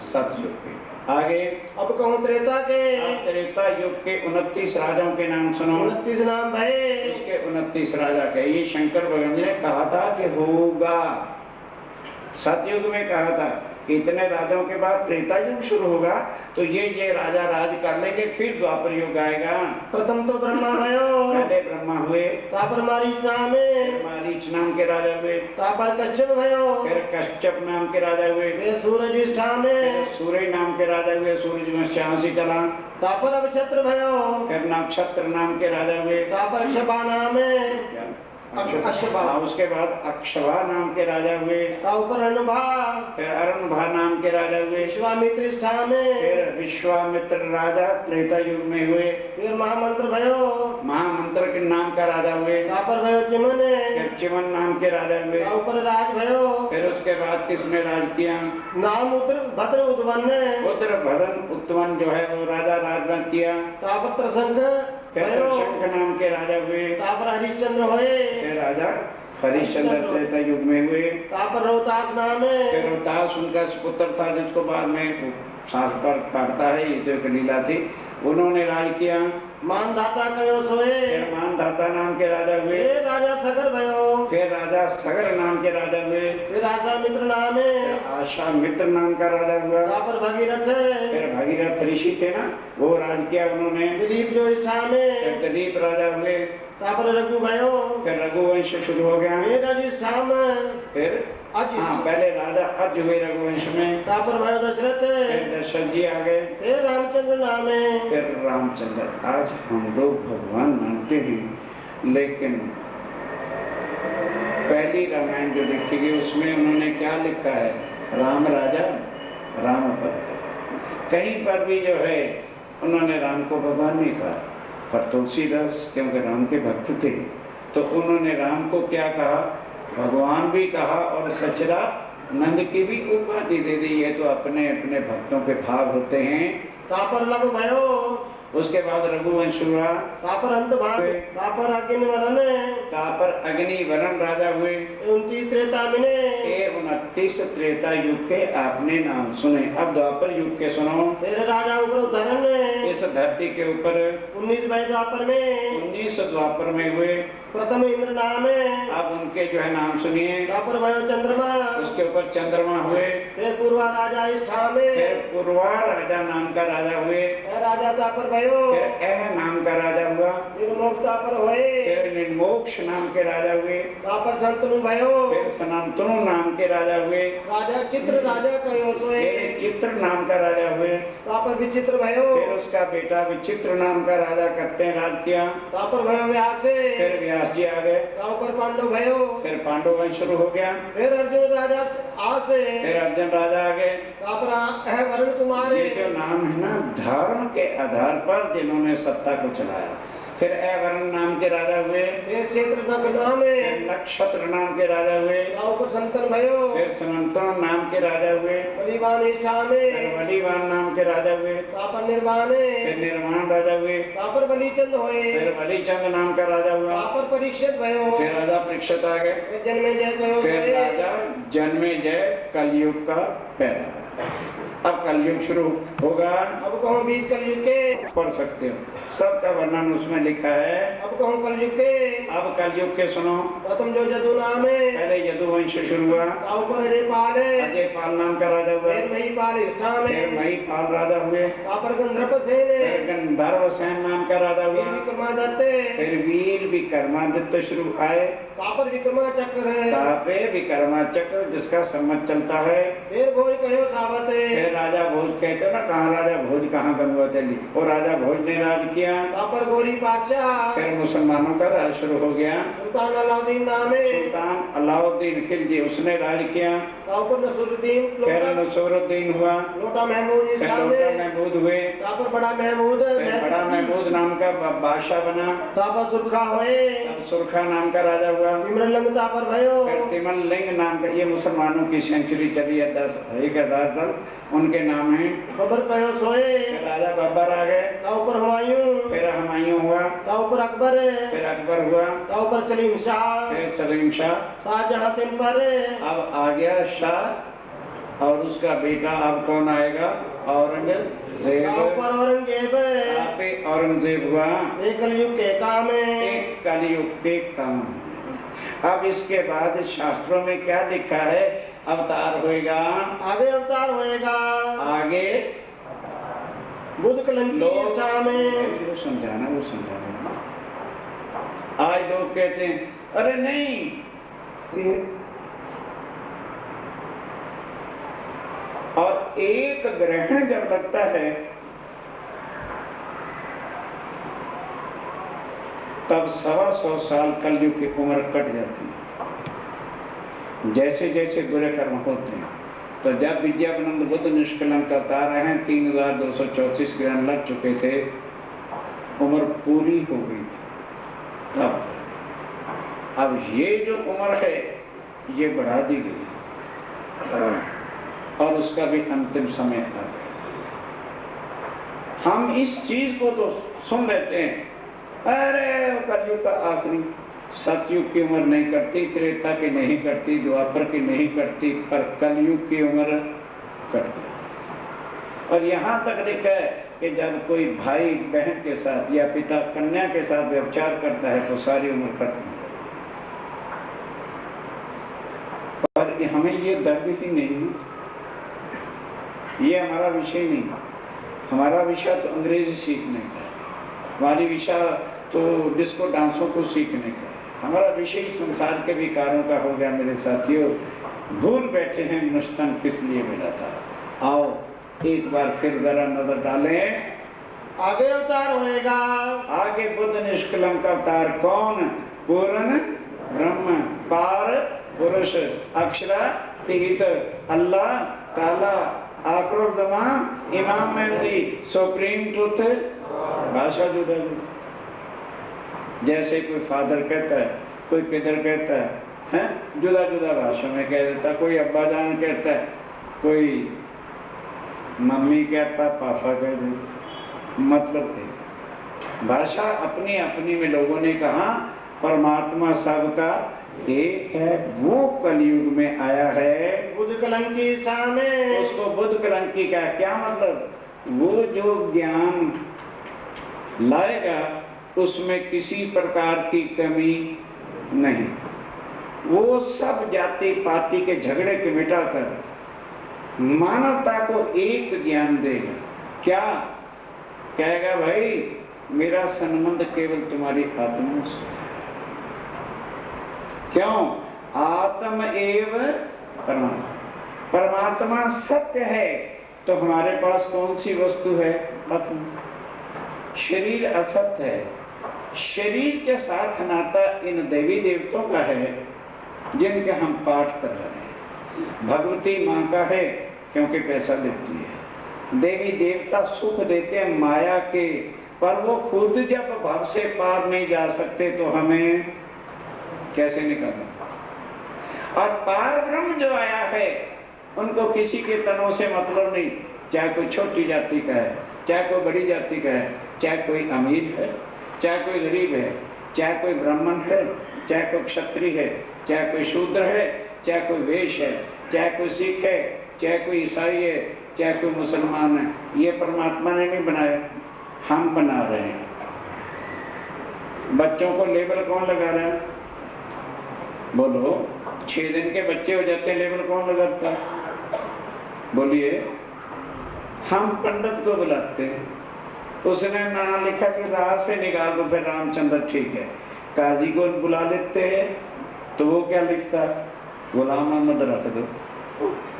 [SPEAKER 1] सतयुग के। आगे
[SPEAKER 2] अब कहूँ त्रेता के।
[SPEAKER 1] आप त्रेता युग के 29 राजाओं के नाम सुनो।
[SPEAKER 2] 29 नाम भय।
[SPEAKER 1] उसके 29 राजा के। ये शंकर भगवान जी ने कहा था कि होगा, सतयुग में कहा था कि इतने राजाओं के बाद त्रेता युग शुरू होगा, तो ये राजा राज कर लेंगे, फिर द्वापर युग आएगा।
[SPEAKER 2] प्रथम तो ब्रह्मा भयो।
[SPEAKER 1] पहले ब्रह्मा हुए।
[SPEAKER 2] तापर मारीच नाम है।
[SPEAKER 1] मारीच नाम के राजा हुए।
[SPEAKER 2] तापर कश्यप भयो।
[SPEAKER 1] फिर कश्यप नाम के राजा हुए।
[SPEAKER 2] फिर सूरज इष्ठा में।
[SPEAKER 1] सूर्य नाम के राजा हुए। सूरज में श्यासी चला।
[SPEAKER 2] तापर नक्षत्र भयो।
[SPEAKER 1] फिर नक्षत्र नाम के राजा हुए।
[SPEAKER 2] तापर अक्षबा नाम है। अक्षबा।
[SPEAKER 1] उसके बाद अक्षबा नाम के राजा हुए।
[SPEAKER 2] ऊपर अरुणभा।
[SPEAKER 1] फिर अरुणभा नाम के राजा हुए।
[SPEAKER 2] विश्वामित्र इष्ठा में।
[SPEAKER 1] फिर विश्वामित्र राजा त्रेता युग में हुए।
[SPEAKER 2] फिर महामंत्र भयो।
[SPEAKER 1] महामंत्र के नाम का राजा हुए।
[SPEAKER 2] तापर भयो चिमन।
[SPEAKER 1] फिर चिमन नाम के राजा हुए।
[SPEAKER 2] ऊपर राज भयो।
[SPEAKER 1] फिर उसके बाद किसने राज किया?
[SPEAKER 2] नाम उतर भद्र उद्वन।
[SPEAKER 1] उतर भद्र उत्तवन जो है वो राजा राजवन किया।
[SPEAKER 2] तापर त्रसंग।
[SPEAKER 1] फिर शंख नाम के राजा हुए।
[SPEAKER 2] तापर हरिश्चंद्र हुए।
[SPEAKER 1] फिर राजा हरिश्चंद्र त्रेता युग में हुए।
[SPEAKER 2] तापर रोहतास नाम है।
[SPEAKER 1] फिर रोहतास उनका पुत्र था, जिसको बाद में साथ पर काटता है, ये तो एक लीला थी। उन्होंने राज किया।
[SPEAKER 2] मानधाता कयो सोए,
[SPEAKER 1] फिर मानधाता नाम के राजा हुए।
[SPEAKER 2] फिर राजा सगर भयो,
[SPEAKER 1] फिर राजा सगर नाम के राजा हुए।
[SPEAKER 2] फिर आशा मित्र नाम है,
[SPEAKER 1] फिर आशा मित्र नाम का राजा हुआ।
[SPEAKER 2] तापर भगीरथ है,
[SPEAKER 1] फिर भगीरथ ऋषि थे ना, वो राज किया उन्होंने।
[SPEAKER 2] दिलीप जो इष्ठा में,
[SPEAKER 1] फिर दिलीप राजा हुए।
[SPEAKER 2] तापर रघु भयो,
[SPEAKER 1] फिर रघुवंश शुरू हो गया।
[SPEAKER 2] फिर रजिष्ठा में,
[SPEAKER 1] फिर
[SPEAKER 2] अज,
[SPEAKER 1] हाँ, पहले राजा अज हुए रघुवंश में।
[SPEAKER 2] तापर भयो दशरथ,
[SPEAKER 1] फिर दशरथ जी आ गए।
[SPEAKER 2] फिर रामचंद्र नाम है,
[SPEAKER 1] फिर रामचंद्र। आज हम लोग भगवान मानते हैं, लेकिन पहली रामायण जो लिखी गई उसमें उन्होंने क्या लिखा है? राम राजा राम पद। कहीं पर भी जो है उन्होंने राम को भगवान नहीं कहा, पर तुलसीदास क्योंकि राम के भक्त थे तो उन्होंने राम को क्या कहा? भगवान भी कहा और सच्चिदानंद की भी उपाधि दे दी। ये तो अपने अपने भक्तों के भाव होते हैं।
[SPEAKER 2] तापर लघु भयो,
[SPEAKER 1] उसके बाद रघुवंश हुआ।
[SPEAKER 2] तापर अंत भाग, तापर अग्नि वरण,
[SPEAKER 1] तापर अग्नि वरण राजा हुए।
[SPEAKER 2] 29 त्रेता मिने,
[SPEAKER 1] ये 29 त्रेता युग के आपने नाम सुने। अब द्वापर युग के सुनो।
[SPEAKER 2] फिर राजा उग्र धरण,
[SPEAKER 1] इस धरती के ऊपर
[SPEAKER 2] 19 भय द्वापर में,
[SPEAKER 1] 19 द्वापर में हुए।
[SPEAKER 2] प्रथम इंद्र नाम है,
[SPEAKER 1] अब उनके जो है नाम सुनिए।
[SPEAKER 2] तापर भयो चंद्रमा,
[SPEAKER 1] उसके ऊपर चंद्रमा हुए।
[SPEAKER 2] फिर पूर्वा राजा इष्ठा में,
[SPEAKER 1] फिर पूर्वा राजा नाम का राजा हुए।
[SPEAKER 2] फिर राजा तापर भयो,
[SPEAKER 1] फिर एह नाम का राजा हुआ।
[SPEAKER 2] निर्मोक्ष तापर होए,
[SPEAKER 1] फिर निर्मोक्ष नाम के राजा हुए।
[SPEAKER 2] तापर संतनु भयो,
[SPEAKER 1] फिर सनातनु नाम के राजा हुए।
[SPEAKER 2] राजा चित्र राजा कयो सोए,
[SPEAKER 1] फिर चित्र नाम का राजा हुए।
[SPEAKER 2] तापर विचित्र भयो,
[SPEAKER 1] फिर उसका बेटा विचित्र नाम का राजा करते हैं राज किया।
[SPEAKER 2] तापर भयो व्यास,
[SPEAKER 1] फिर व्यास जी आ गए।
[SPEAKER 2] तापर पांडव भयो,
[SPEAKER 1] फिर पांडव वंश शुरू हो गया।
[SPEAKER 2] फिर अर्जुन राजा आसे,
[SPEAKER 1] फिर अर्जुन राजा आ गए।
[SPEAKER 2] तापर है वरुण तुम्हारे,
[SPEAKER 1] ये जो नाम है ना, धर्म के आधार पर जिन्होंने सत्ता को चलाया। फिर अवर्ण नाम के राजा हुए।
[SPEAKER 2] फिर क्षेत्र नग नाम है,
[SPEAKER 1] फिर नक्षत्र नाम के राजा हुए।
[SPEAKER 2] तापर संतन भयो,
[SPEAKER 1] फिर सनातन नाम के राजा हुए।
[SPEAKER 2] बलिवान इष्ठा
[SPEAKER 1] फिर
[SPEAKER 2] में,
[SPEAKER 1] बलिवान नाम के राजा हुए।
[SPEAKER 2] तापर निर्वाण,
[SPEAKER 1] फिर निर्माण राजा हुए।
[SPEAKER 2] तापर बलिचंद होए,
[SPEAKER 1] फिर बलिचंद नाम का राजा हुआ।
[SPEAKER 2] तापर परीक्षित भयो,
[SPEAKER 1] फिर राजा परीक्षित आ गए।
[SPEAKER 2] फिर जन्मे जय कयो
[SPEAKER 1] फिर
[SPEAKER 2] सोए,
[SPEAKER 1] राजा जन्मेजय कलयुग का पहला। अब कलयुग शुरू होगा।
[SPEAKER 2] अब कहूँ बीच कलयुग के,
[SPEAKER 1] पढ़ सकते हो, सबका वर्णन उसमें लिखा है।
[SPEAKER 2] अब कहूँ कलयुग के,
[SPEAKER 1] अब कलयुग के सुनो।
[SPEAKER 2] प्रथम जो जदु नाम है,
[SPEAKER 1] पहले यदुवंश शुरू हुआ।
[SPEAKER 2] तापर अजय पाल है,
[SPEAKER 1] अजय पाल नाम का राजा हुआ।
[SPEAKER 2] फिर महिपाल इष्ठा
[SPEAKER 1] फिर
[SPEAKER 2] में,
[SPEAKER 1] महिपाल राजा हुए।
[SPEAKER 2] तापर गंधर्व सेन है,
[SPEAKER 1] फिर गंधर्व सेन नाम का राजा
[SPEAKER 2] फिर
[SPEAKER 1] हुआ।
[SPEAKER 2] विक्रमादित्य है,
[SPEAKER 1] फिर वीर विक्रमादित्य शुरू आए।
[SPEAKER 2] तापर विक्रमाचक्र है,
[SPEAKER 1] तापे विक्रमाचक्र जिसका सम्मत चलता है।
[SPEAKER 2] फिर भोज कहो सावत है,
[SPEAKER 1] फिर राजा भोज कहते हो ना, कहाँ राजा भोज कहाँ गंगवा चली, वो राजा भोज ने राज किया।
[SPEAKER 2] तापर गौरी पातशाह,
[SPEAKER 1] फिर मुसलमानों का राज शुरू हो गया।
[SPEAKER 2] सुल्तान अलाउद्दीन नाम है,
[SPEAKER 1] सुल्तान अलाउद्दीन खिलजी उसने राज किया।
[SPEAKER 2] तापर नसरुद्दीन
[SPEAKER 1] फिर
[SPEAKER 2] लोटा,
[SPEAKER 1] नसरुद्दीन हुआ।
[SPEAKER 2] लोटा महमूद
[SPEAKER 1] फिर
[SPEAKER 2] इष्ठा
[SPEAKER 1] लोटा
[SPEAKER 2] में,
[SPEAKER 1] महमूद हुए।
[SPEAKER 2] तापर बड़ा महमूद,
[SPEAKER 1] फिर बड़ा महमूद नाम का बादशाह बना।
[SPEAKER 2] तापर सुरखा होए,
[SPEAKER 1] तब सुरखा नाम का राजा हुआ।
[SPEAKER 2] तिमरलंग तापर भयो,
[SPEAKER 1] फिर तिमल लिंग नाम का, ये मुसलमानों की सेंचुरी चली है 10,000 उनके नाम है।
[SPEAKER 2] खबर कहो सोए,
[SPEAKER 1] फिर राजा बाबर आ गए।
[SPEAKER 2] तापर हुमायूं,
[SPEAKER 1] फिर हुमायूं हुआ।
[SPEAKER 2] तापर अकबर,
[SPEAKER 1] फिर अकबर हुआ।
[SPEAKER 2] तापर सलीम शाह,
[SPEAKER 1] फिर सलीम शाह।
[SPEAKER 2] शाहजहां तिन पर,
[SPEAKER 1] अब आ गया शाह और उसका बेटा। अब कौन आएगा? औरंगजेब।
[SPEAKER 2] तापर औरंगजेब,
[SPEAKER 1] आप ही औरंगजेब हुआ।
[SPEAKER 2] एक कलयुग के काम है,
[SPEAKER 1] एक कलयुग के काम। अब इसके बाद शास्त्रों में क्या लिखा है? अवतार होएगा।
[SPEAKER 2] आगे अवतार होएगा,
[SPEAKER 1] आगे
[SPEAKER 2] बुद्ध कलंकी
[SPEAKER 1] लोग
[SPEAKER 2] इष्ठा में,
[SPEAKER 1] वो समझाना। आज लोग कहते हैं अरे नहीं, और एक ग्रहण जब लगता है तब 125 साल कलयुग की उम्र कट जाती है। जैसे जैसे बुरे कर्म होते हैं, तो जब विद्यापनंद बुद्ध निष्कलंक अवतार रहे हैं, 3234 ग्रहण लग चुके थे, उम्र पूरी हो गई थी तब। अब ये जो उम्र है ये बढ़ा दी गई और उसका भी अंतिम समय आ गया। हम इस चीज को तो सुन लेते हैं, अरे कलयुग का आखिरी, सतयुग की उम्र नहीं कटती, त्रेता की नहीं कटती, द्वापर की नहीं कटती, पर कलयुग की उम्र कटती। और यहाँ तक लिखा है कि जब कोई भाई बहन के साथ या पिता कन्या के साथ व्यभिचार करता है तो सारी उम्र खत्म हो जाती है। पर हमें ये दर्द ही नहीं है, ये हमारा विषय नहीं। हमारा विषय तो अंग्रेजी सीखने का है, हमारी विषय तो डिस्को डांसों को सीखने का है। हमारा विषय संसार के विकारों का हो गया। मेरे साथियों, भूल बैठे हैं मनुष्यतन किस लिए मिला था। आओ एक बार फिर जरा नजर डालें,
[SPEAKER 2] आगे अवतार होएगा।
[SPEAKER 1] आगे बुद्ध निष्कलंक अवतार कौन? पूर्ण ब्रह्म, पार पुरुष, अक्षरातीत, अल्लाह ताला, आखिर जमा, इमाम मेहदी, सुप्रीम ट्रुथ। भाषा जुदा जुदा, जैसे कोई फादर कहता है, कोई पितर कहता है, जुदा जुदा भाषा में कह देता। कोई अब्बा जान कहता है, कोई मम्मी कहता, पापा कह देता। मतलब है भाषा अपनी अपनी में लोगों ने कहा, परमात्मा सबका एक है। वो कलयुग में आया है
[SPEAKER 2] बुद्ध कलंकी स्थान में,
[SPEAKER 1] उसको बुद्ध कलंकी का क्या मतलब? वो जो ज्ञान लाएगा उसमें किसी प्रकार की कमी नहीं। वो सब जाति पाति के झगड़े के मिटाकर मानवता को एक ज्ञान देगा। क्या कहेगा? भाई मेरा संबंध केवल तुम्हारी आत्मा से। क्यों? आत्म एव परमात्मा, परमात्मा सत्य है। तो हमारे पास कौन सी वस्तु है? आत्मा। शरीर असत्य है। शरीर के साथ नाता इन देवी देवताओं का है जिनके हम पाठ कर रहे हैं। भगवती माँ का है क्योंकि पैसा देती है। देवी देवता सुख देते हैं माया के, पर वो खुद जब भव से पार नहीं जा सकते तो हमें कैसे निकलना? और पार ब्रह्म जो आया है उनको किसी के तनों से मतलब नहीं, चाहे कोई छोटी जाति का है, चाहे कोई बड़ी जाति का है, चाहे कोई अमीर है, चाहे कोई गरीब है, चाहे कोई ब्राह्मण है, चाहे कोई क्षत्रिय है, चाहे कोई शूद्र है, चाहे कोई वैश्य है, चाहे कोई सिख है, चाहे कोई ईसाई है, चाहे कोई मुसलमान है। ये परमात्मा ने नहीं बनाया, हम बना रहे हैं। बच्चों को लेबल कौन लगा रहा है? बोलो, 6 दिन के बच्चे हो जाते हैं, लेबल कौन लगाता है? बोलिए। हम पंडित को बुलाते हैं, उसने नाम लिखा कि राह से निकाल दो, फिर रामचंद्र ठीक है। काजी को बुला लेते हैं तो वो क्या लिखता है? गुलाम मोहम्मद रख दो।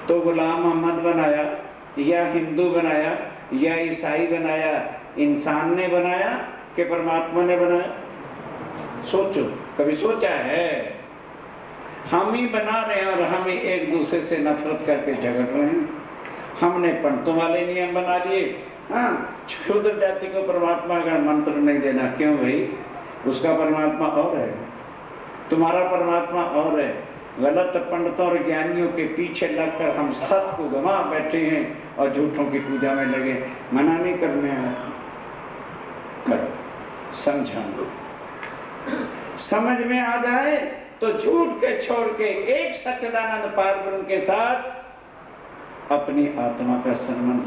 [SPEAKER 1] तो गुलाम मोहम्मद बनाया या हिंदू बनाया या ईसाई बनाया? इंसान ने बनाया कि परमात्मा ने बनाया? सोचो, कभी सोचा है? हम ही बना रहे हैं और हम ही एक दूसरे से नफरत करके झगड़ रहे हैं। हमने पंडितों वाले नियम बना लिए। हाँ, क्षुद्र जाति को परमात्मा का मंत्र नहीं देना। क्यों भाई? उसका परमात्मा और है, तुम्हारा परमात्मा और है। गलत पंडितों और ज्ञानियों के पीछे लगकर हम सत्य को गंवा बैठे हैं और झूठों की पूजा में लगे। मना नहीं करने आया, करो, समझाना। समझ में आ जाए तो झूठ के छोड़ के एक सच्चिदानंद पार ब्रह्म के साथ अपनी आत्मा का संबंध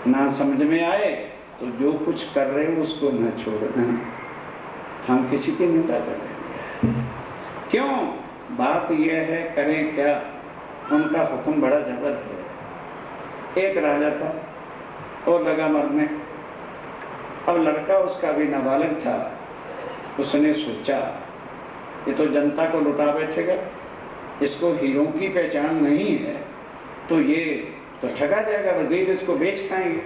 [SPEAKER 1] ना समझ में आए तो जो कुछ कर रहे हैं उसको न छोड़ना। हम किसी की निंदा कर रहे हैं। क्यों? बात यह है, करें क्या? उनका हुक्म बड़ा जबरदस्त है। एक राजा था, वो लगा मरने। अब लड़का उसका भी नाबालिग था। उसने सोचा ये तो जनता को लुटा बैठेगा, इसको हीरो की पहचान नहीं है तो ये तो ठगा जाएगा, वजीर इसको बेच खाएंगे।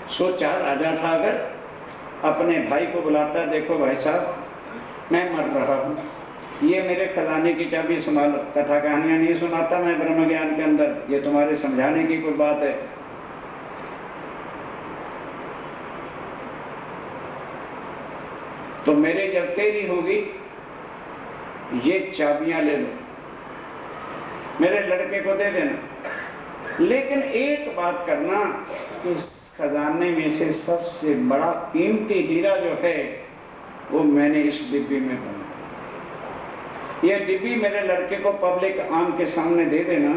[SPEAKER 1] सोचा, राजा था अगर, अपने भाई को बुलाता, देखो भाई साहब मैं मर रहा हूँ, ये मेरे खजाने की चाबी संभालो। कथा कहानियां नहीं सुनाता मैं ब्रह्म ज्ञान के अंदर, ये तुम्हारे समझाने की कोई बात है। तो मेरे जब तेरी होगी ये चाबियां ले लो, मेरे लड़के को दे देना, लेकिन एक बात करना, इस खजाने में से सबसे बड़ा कीमती हीरा जो है वो मैंने इस डिब्बी में बना। ये डिब्बी मेरे लड़के को पब्लिक आम के सामने दे देना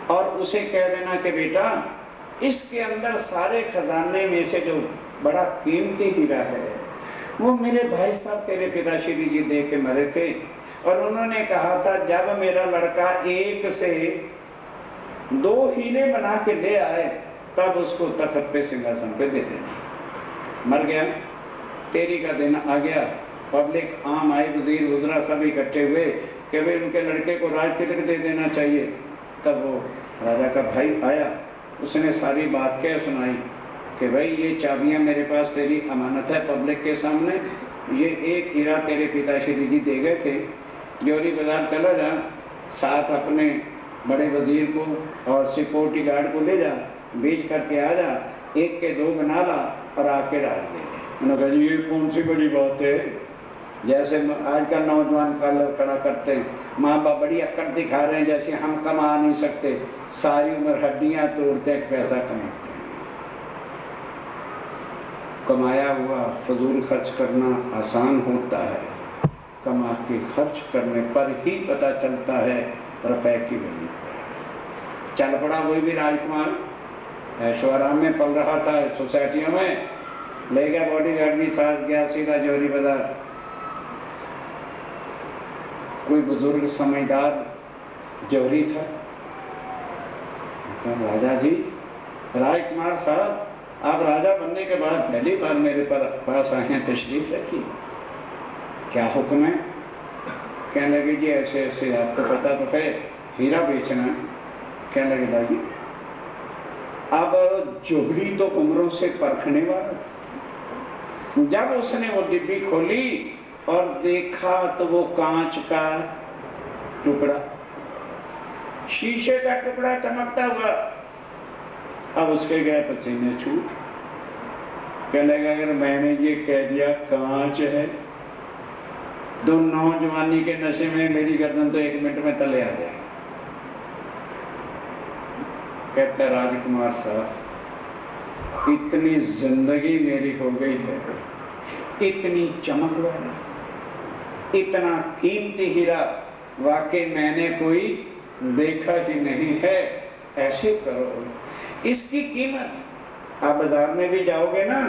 [SPEAKER 1] और उसे कह देना कि बेटा इसके अंदर सारे खजाने में से जो बड़ा कीमती हीरा है वो मेरे भाई साहब तेरे पिताश्री जी दे के मरे थे, और उन्होंने कहा था जब मेरा लड़का एक से 2 हीरे बना के ले आए तब उसको तख्त पे सिंहासन पे दे देना। मर गया, तेरी का दिन आ गया, पब्लिक आम आए, वजीर वज़रा सब इकट्ठे हुए कि भाई उनके लड़के को राज तिलक दे देना चाहिए। तब वो राजा का भाई आया, उसने सारी बात क्या सुनाई कि भाई ये चाबियां मेरे पास तेरी अमानत है पब्लिक के सामने, ये एक हीरा तेरे पिताश्री जी दे गए थे, जोरी बाजार चला जा, साथ अपने बड़े वजीर को और सिक्योरिटी गार्ड को ले जा, बेच करके आ जा, 1 के 2 बना ला और आके राज दे दे। उन्होंने कहा ये कौन सी बड़ी बात है, जैसे आजकल नौजवान खड़ा करते हैं, माँ बाप बड़ी अक्कड़ दिखा रहे हैं जैसे हम कमा नहीं सकते, सारी उम्र हड्डियां तोड़ते हैं, पैसा कमाते हैं। कमाया हुआ फजूल खर्च करना आसान होता है, कमा के खर्च करने पर ही पता चलता है रुपए की वैल्यू। चल पड़ा कोई भी राजकुमार, ऐशोआराम में पल रहा था, सोसाइटियों में ले गया बॉडीगार्ड के साथ, गया सीधा जोरी बाजार। कोई बुजुर्ग समझदार जोहरी था, राजा जी, राजकुमार साहब आप राजा बनने के बाद पहली बार मेरे पास आए हैं, तशरीफ रखिए, क्या हुक्म है? कहने लगे जी ऐसे ऐसे, आपको पता तो है हीरा बेचना है। कहने लगे लाइए। अब जोहरी तो उम्रों से परखने वाला, जब उसने वो डिब्बी खोली और देखा तो वो कांच का टुकड़ा, शीशे का टुकड़ा चमकता हुआ। अब उसके गए पसीने छूट, कहने लगा अगर मैंने ये कह दिया कांच है, तो नौजवानी के नशे में मेरी गर्दन तो 1 मिनट में तले आ जाए। कहता राजकुमार साहब इतनी जिंदगी मेरी हो गई है, इतनी चमक वाला, इतना कीमती हीरा वाकई मैंने कोई देखा ही नहीं है। ऐसे करो, इसकी कीमत आप बाजार में भी जाओगे ना,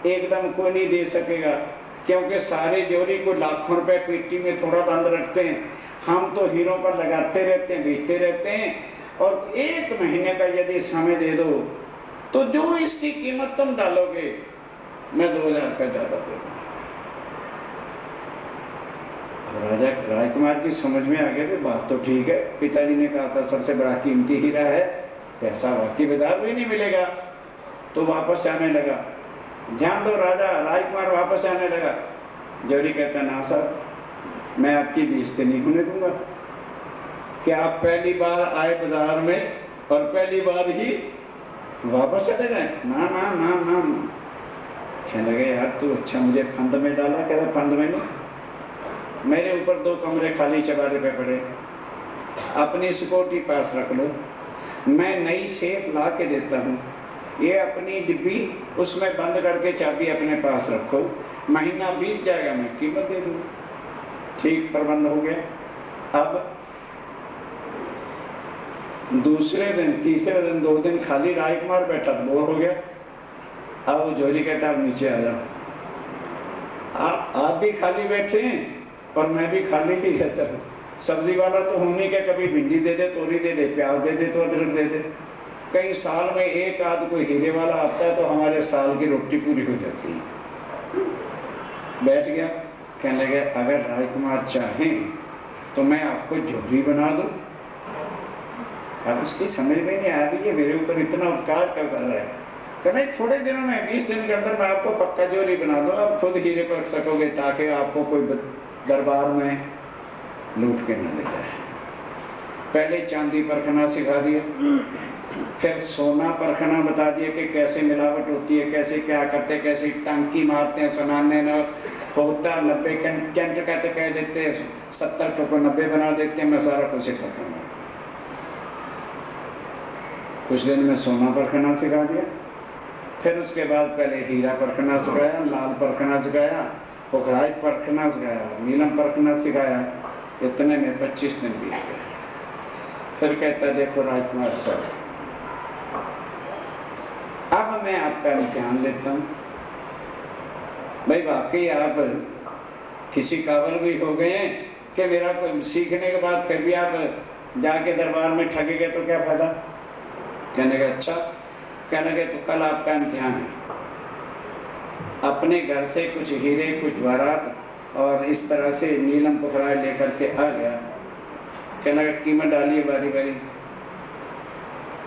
[SPEAKER 1] एकदम कोई नहीं दे सकेगा, क्योंकि सारे जोरी को लाखों रुपए पेटी में थोड़ा बंद रखते हैं। हम तो हीरों पर लगाते रहते हैं, बेचते रहते हैं, और 1 महीने का यदि समय दे दो तो जो इसकी कीमत तुम डालोगे मैं 2000 का ज्यादा दे दूंगा। राजा राजकुमार की समझ में आ गया कि बात तो ठीक है, पिताजी ने कहा था सबसे बड़ा कीमती हीरा है, पैसा बाकी बाजार में नहीं मिलेगा। तो वापस आने लगा, ध्यान दो राजा, राजकुमार वापस आने लगा। जोरी कहता ना साहब मैं आपकी बेइज्जती नहीं होने दूंगा कि आप पहली बार आए बाजार में और पहली बार ही वापस चले जाए। ना ना ना ना, कहने लगे यार तू अच्छा मुझे फंद में डाला। कहता फंद में नहीं, मेरे ऊपर 2 कमरे खाली चबारे पे पड़े, अपनी सिक्योरिटी पास रख लो, मैं नई सेफ ला के देता हूँ, ये अपनी डिब्बी उसमें बंद करके चाबी अपने पास रखो, महीना बीत जाएगा मैं कीमत दे दूँगा। ठीक प्रबंध हो गया। अब दूसरे दिन, तीसरे दिन, 2 दिन खाली राजकुमार बैठा तो बोर हो गया। अब वो जोरी कहता अब नीचे आ जाओ, आप भी खाली बैठे हैं और मैं भी खाली ही रहता हूँ। सब्जी वाला तो होने के कभी भिंडी दे दे, तोरी दे दे, प्याज दे दे, तो अदरक दे दे। कई साल में 1 आध कोई हीरे वाला आता है तो हमारे साल की रोटी पूरी हो जाती है। बैठ गया, कहने लगे अगर राजकुमार चाहें तो मैं आपको जोहरी बना दूं। अब उसकी समझ में नहीं आ रही है मेरे ऊपर इतना उपकार क्यों कर रहा है। तो नहीं, थोड़े दिनों में 20 दिन के अंदर मैं आपको पक्का जोहरी बना दूं, आप खुद हीरे पर सकोगे ताकि आपको कोई दरबार में लूट के न ले जाए। पहले चांदी परखना सिखा दिया, फिर सोना परखना बता दिया कि कैसे मिलावट होती है, कैसे क्या करते, कैसे टांकी मारते हैं, सुनाने न होता 90 कैंट कहते कह देते, 70 को 90 बना देते हैं। मैं सारा कुछ सिखाता हूँ। कुछ दिन में सोना परखना सिखा दिया, फिर उसके बाद पहले हीरा परखना सिखाया, लाल परखना सिखाया, पोखराज परखना सिखाया, नीलम परखना सिखाया। इतने में 25 दिन बीत गए। फिर कहता देखो राजकुमार साहब अब मैं आपका इम्तिहान लेता हूं। भाई वाकई आप किसी काबिल भी हो गए हैं कि मेरा कोई सीखने के बाद फिर भी आप जाके दरबार में ठगे गए तो क्या फायदा? कहने का अच्छा, कहने के तो कल आपका इम्तिहान है। अपने घर से कुछ हीरे, कुछ जवाहरात और इस तरह से नीलम पुखराज लेकर के आ गया। कहने का कीमत डालिए बारी बारी।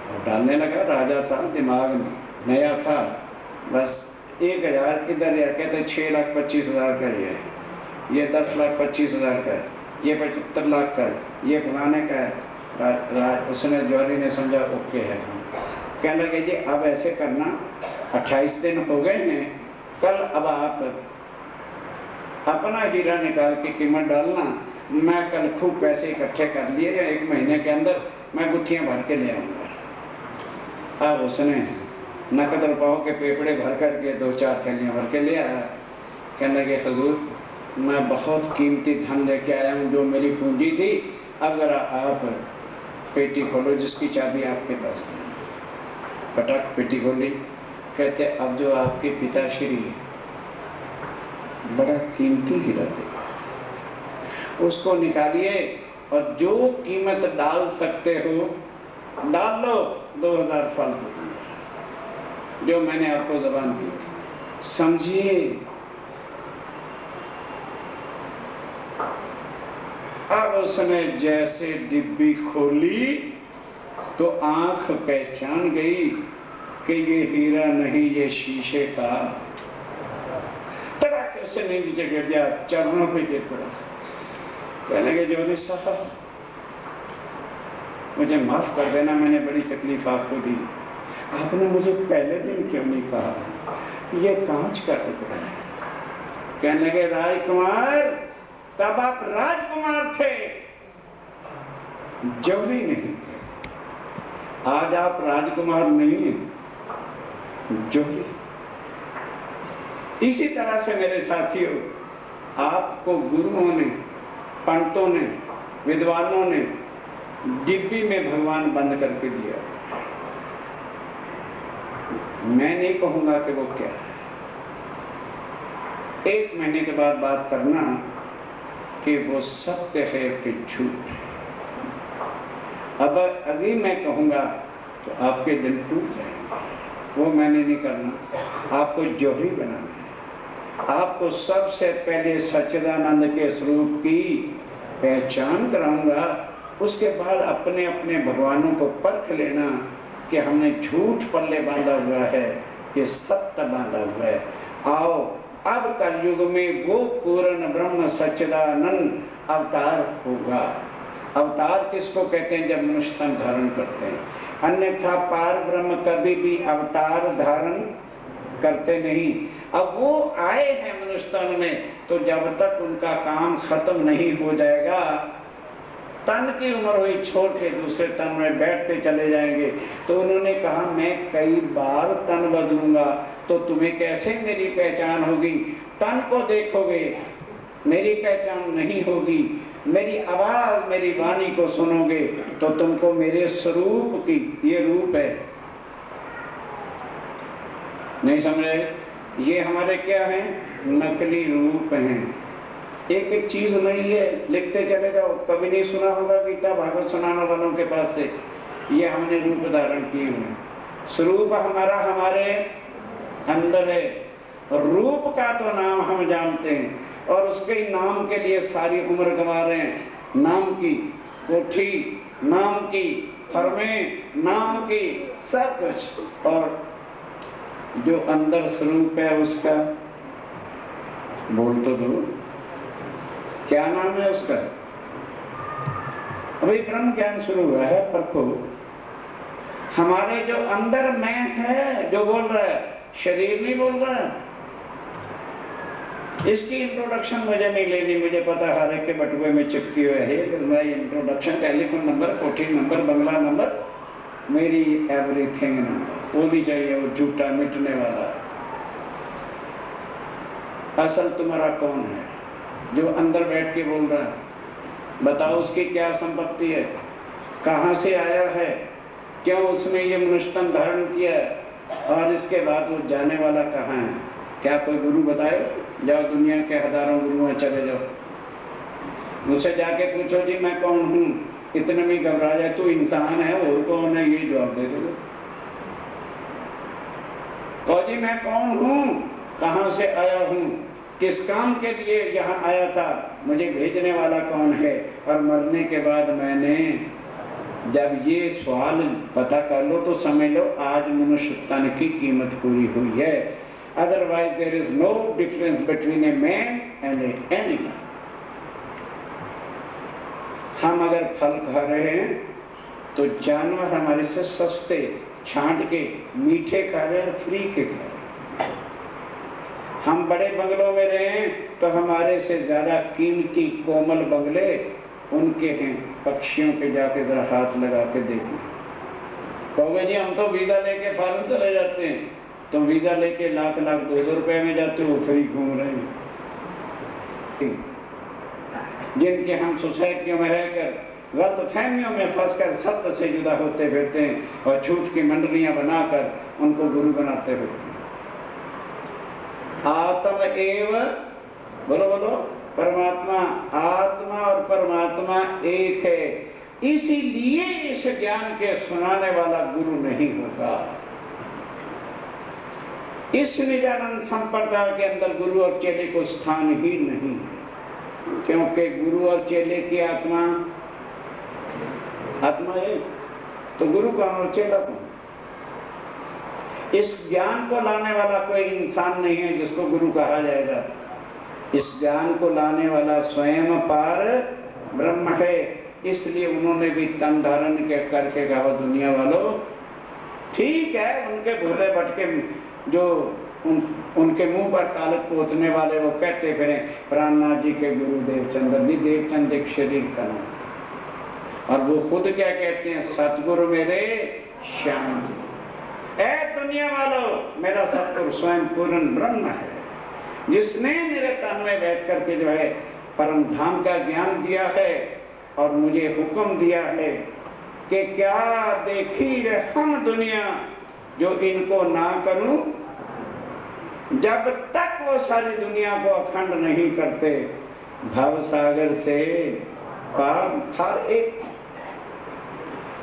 [SPEAKER 1] और डालने लगा। राजा था, दिमाग नया था, बस 1000 इधर या कहते 6,25,000 का ये 10,25,000 का, ये 75 लाख का, ये फलाने का। उसने जौहरी ने समझा ओके है। कहने लगे जी अब ऐसे करना, 28 दिन हो गए हैं, कल अब आप अपना हीरा निकाल के कीमत डालना, मैं कल खूब पैसे इकट्ठे कर लिए या 1 महीने के अंदर मैं गुत्थियां भर के ले आऊंगा। अब उसने नकद रुपयों के पेपड़े भर करके 2-4 थैलियां भर के ले आया। कहने लगे हुजूर मैं बहुत कीमती धन लेके आया हूँ, जो मेरी पूंजी थी, अब जरा आप पेटी खोलो जिसकी चाबी आपके पास है। पटक पेटी खोली। कहते अब जो आपके पिताश्री बड़ा कीमती हीरा थे, उसको निकालिए और जो कीमत डाल सकते हो डाल लो, 2000 फालतू जो मैंने आपको जबान दी थी। समझिए, अब उसने जैसे डिब्बी खोली तो आंख पहचान गई कि ये हीरा नहीं, ये शीशे का। तड़ाके से नीचे गिर गया, चरणों पे गिर पड़ा। कहने लगे जौहरी साहब मुझे माफ कर देना, मैंने बड़ी तकलीफ आपको दी। आपने मुझे पहले दिन क्यों नहीं कहा ये कांच का टुकड़ा है? कहने लगे राजकुमार तब आप राजकुमार थे, जौहरी नहीं थे। आज आप राजकुमार नहीं हैं, जौहरी। इसी तरह से मेरे साथियों, आपको गुरुओं ने, पंडितों ने, विद्वानों ने डिब्बी में भगवान बंद करके दिया। मैं नहीं कहूंगा कि वो क्या है। 1 महीने के बाद बात करना कि वो सत्य है कि झूठ है। अब अभी मैं कहूंगा तो आपके दिल टूट जाएंगे। वो मैंने नहीं करना, आपको जौहरी बनाना है। आपको सबसे पहले सच्चिदानंद के स्वरूप की पहचान कराऊंगा, उसके बाद अपने अपने भगवानों को परख लेना कि हमने झूठ पल्ले बांधा हुआ है, ये सत्य बांधा हुआ है। आओ अब कलयुग में वो पूर्ण ब्रह्म सच्चिदानंद अवतार होगा। अवतार किसको कहते हैं? जब मनुष्य तन धारण करते हैं, अन्यथा पार ब्रह्म कभी भी अवतार धारण करते नहीं। अब वो आए हैं मनुष्य तन में, तो जब तक उनका काम खत्म नहीं हो जाएगा, तन की उम्र हुई छोड़ के दूसरे तन में बैठते चले जाएंगे। तो उन्होंने कहा मैं कई बार तन बदलूंगा, तो तुम्हें कैसे मेरी पहचान होगी? तन को देखोगे, मेरी पहचान नहीं होगी। मेरी आवाज, मेरी वाणी को सुनोगे तो तुमको मेरे स्वरूप की, ये रूप है, नहीं समझे? ये हमारे क्या है? नकली रूप हैं। एक एक चीज नहीं है, लिखते चले जाओ। कभी नहीं सुना होगा गीता भागवत सुनाने वालों के पास से, ये हमने रूप धारण किए हुए। स्वरूप हमारा हमारे अंदर है, रूप का तो नाम हम जानते हैं और उसके नाम के लिए सारी उम्र गंवा रहे हैं। नाम की कोठी, नाम की फर्में, नाम की सब कुछ, और जो अंदर स्वरूप है उसका बोल तो दो, क्या नाम है उसका? अभी ब्रह्म ज्ञान शुरू हुआ है, परखो। हमारे जो अंदर मैं है जो बोल रहा है, शरीर नहीं बोल रहा है। इसकी इंट्रोडक्शन मुझे नहीं लेनी, मुझे पता हर एक के बटुए में चिपकी हुई है। इंट्रोडक्शन, टेलीफोन नंबर, कोठी नंबर, बंगला नंबर, मेरी एवरीथिंग नंबर, वो भी चाहिए, वो झूठा मिटने वाला। असल तुम्हारा कौन है जो अंदर बैठ के बोल रहा है? बताओ उसकी क्या संपत्ति है, कहां से आया है, क्यों उसने ये मनुष्य तन धारण किया है, और इसके बाद वो जाने वाला कहाँ है? क्या कोई गुरु बताए? जाओ दुनिया के हजारों गुरु हैं, चले जाओ, मुझसे जाके पूछो जी मैं कौन हूँ, इतने में घबरा जाए, तू इंसान है और कौन है, ये जवाब दे दो। कहो जी मैं कौन हूँ, कहाँ से आया हूँ, किस काम के लिए यहाँ आया था, मुझे भेजने वाला कौन है, और मरने के बाद मैंने, जब ये सवाल पता कर लो तो समझ लो आज मनुष्य तन की कीमत पूरी हुई है। Otherwise there is no difference between a man and a animal. हम अगर फल खा रहे हैं तो जानवर हमारे से सस्ते छांट के मीठे खा रहे हैं, फ्री के खा रहे हैं। हम बड़े बंगलों में रहे तो हमारे से ज्यादा कीमती कोमल बंगले उनके हैं। पक्षियों के जाके जरा हाथ लगा के देखिए, कहोगे जी हम तो वीजा लेके फॉरेन चले जाते हैं, तो वीजा लेके लाख लाख 200 रुपए में जाते हो, फ्री घूम रहे हैं। जिनके हम सोसाइटियों में रहकर गलत फहमियों में फंसकर सत्य से जुदा होते फिरते हैं और झूठ की मंडलियां बनाकर उनको गुरु बनाते हुए। आत्म एव, बोलो बोलो, परमात्मा, आत्मा और परमात्मा एक है। इसीलिए इस ज्ञान के सुनाने वाला गुरु नहीं होगा। इस निजानंद संप्रदाय के अंदर गुरु और चेले को स्थान ही नहीं है, क्योंकि गुरु और चेले की आत्मा है, तो गुरु कौन और चेला कौन? इस ज्ञान को लाने वाला कोई इंसान नहीं है जिसको गुरु कहा जाएगा। इस ज्ञान को लाने वाला स्वयं पार ब्रह्म है। इसलिए उन्होंने भी तन धारण के करके कहा, दुनिया वालों ठीक है, उनके भोले भटके जो उनके मुंह पर कालक पोतने वाले वो कहते फिरे प्राणनाथ जी के गुरु देवचंद्र भी, देवचंद एक शरीर का नाम, और वो खुद क्या कहते हैं, सतगुरु मेरे श्याम जी। ऐ दुनिया वालों, मेरा सतगुरु स्वयं पूर्ण ब्रह्म है, जिसने मेरे तन में बैठ करके जो है परम धाम का ज्ञान दिया है और मुझे हुक्म दिया है कि क्या देखी रे हम दुनिया जो इनको ना करूं। जब तक वो सारी दुनिया को अखंड नहीं करते, भव सागर से पार हर एक।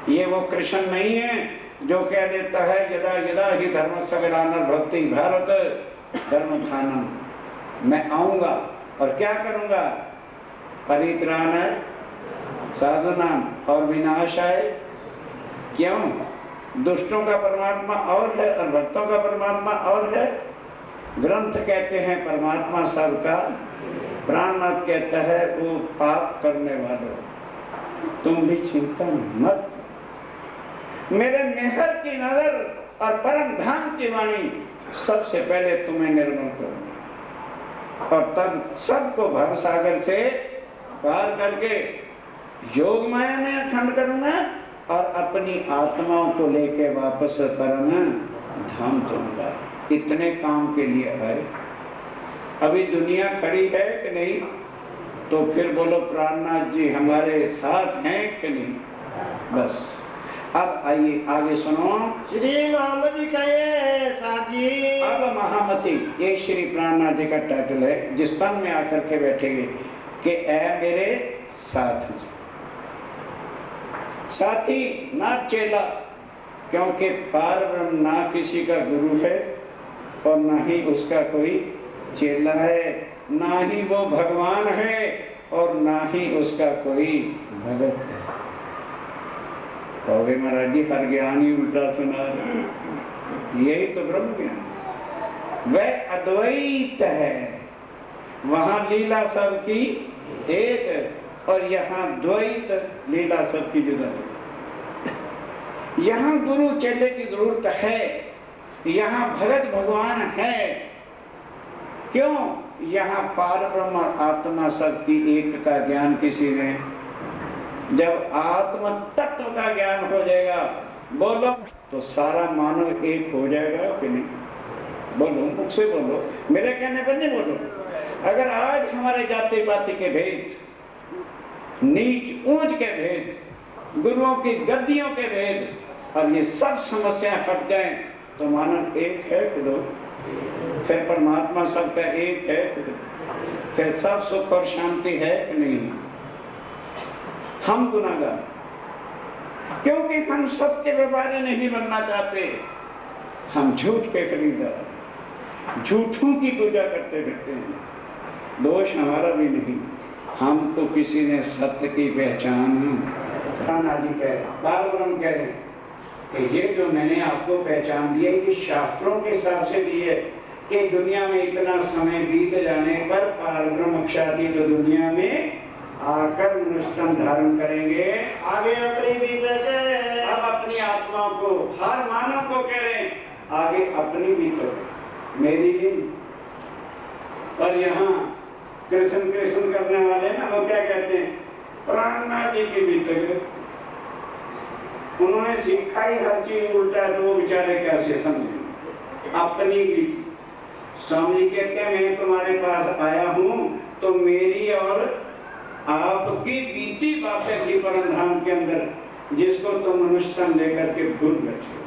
[SPEAKER 1] ये वो कृष्ण नहीं है जो कह देता है यदा यदा ही धर्मस्य ग्लानिर्भवति भारत धर्मोत्थानम्, मैं आऊंगा और क्या करूंगा, परित्राण साधनाम और विनाशाय। क्यों? दुष्टों का परमात्मा और है और भक्तों का परमात्मा और है। ग्रंथ कहते हैं परमात्मा सबका, प्राणनाथ कहता है वो पाप करने वालों। तुम भी चिंता मत, मेरे मेहर की नजर और परम धाम की वाणी सबसे पहले तुम्हें निर्मल करूंगा और तब सबको भव सागर से पार करके योग माया में अखंड करूंगा और अपनी आत्माओं को लेके वापस परम धाम चलूंगा। इतने काम के लिए आए। अभी दुनिया खड़ी है कि नहीं? तो फिर बोलो प्राणनाथ जी हमारे साथ हैं कि नहीं? बस अब आइए आगे सुनो।
[SPEAKER 2] श्री महामती कहे साथी।
[SPEAKER 1] अब महामती ये श्री प्राणनाथ जी का टाइटल है, जिस तन में आकर के बैठेंगे कि ऐ मेरे साथी। साथी ना चेला, क्योंकि पार ब्रह्म ना किसी का गुरु है और ना ही उसका कोई चेला है, ना ही वो भगवान है और ना ही उसका कोई भगत है। कहोगे महाराज जी हर ज्ञान ही उल्टा सुना, यही तो ब्रह्म ज्ञान। वह अद्वैत है, वहां लीला सबकी एक और यहाँ द्वैत, लीला सबकी जुदा। यहाँ गुरु चेले की जरूरत है, यहाँ भगत भगवान है। क्यों? यहाँ पार ब्रह्म आत्मा सबकी एक का ज्ञान किसी ने, जब आत्म तत्व का ज्ञान हो जाएगा बोलो तो सारा मानव एक हो जाएगा कि नहीं? बोलो, मुख से बोलो, मेरे कहने पर नहीं बोलो। अगर आज हमारे जाति पाति के भेद, नीच ऊंच के भेद, गुरुओं की गद्दियों के भेद और ये सब समस्याएं हट जाएं तो मानव एक है कि दो? फिर परमात्मा सबका एक है कि दो? फिर सब सुख और शांति है कि नहीं? हम गुनाहगार, क्योंकि हम सत्य व्यापारी नहीं बनना चाहते। हम झूठ के खरीदार, झूठों की पूजा करते फिरते हैं। दोष हमारा भी नहीं, हमको किसी ने सत्य की पहचान आदि कह बाल कह रहे कि ये जो मैंने आपको पहचान दी है, ये शास्त्रों के हिसाब से दी है कि दुनिया में इतना समय बीत जाने पर पारब्रह्म ख्याति तो दुनिया में आकर मनुष्य धारण करेंगे।
[SPEAKER 2] आगे अपनी बीतक
[SPEAKER 1] अब अपनी आत्मा को, हर मानव को कह रहे हैं आगे अपनी बीतक, मेरी नहीं। और यहाँ कृष्ण कृष्ण करने वाले ना, वो क्या कहते हैं? प्राणनाथ जी की बीतक। उन्होंने सीखा ही हर चीज उल्टा, तो वो बेचारे कैसे समझे अपनी बीत। स्वामी जी कहते हैं मैं तुम्हारे पास आया हूं तो मेरी और आपकी बीती बातें थी परम धाम के अंदर, जिसको तुम मनुष्य लेकर के भूल बैठे हो।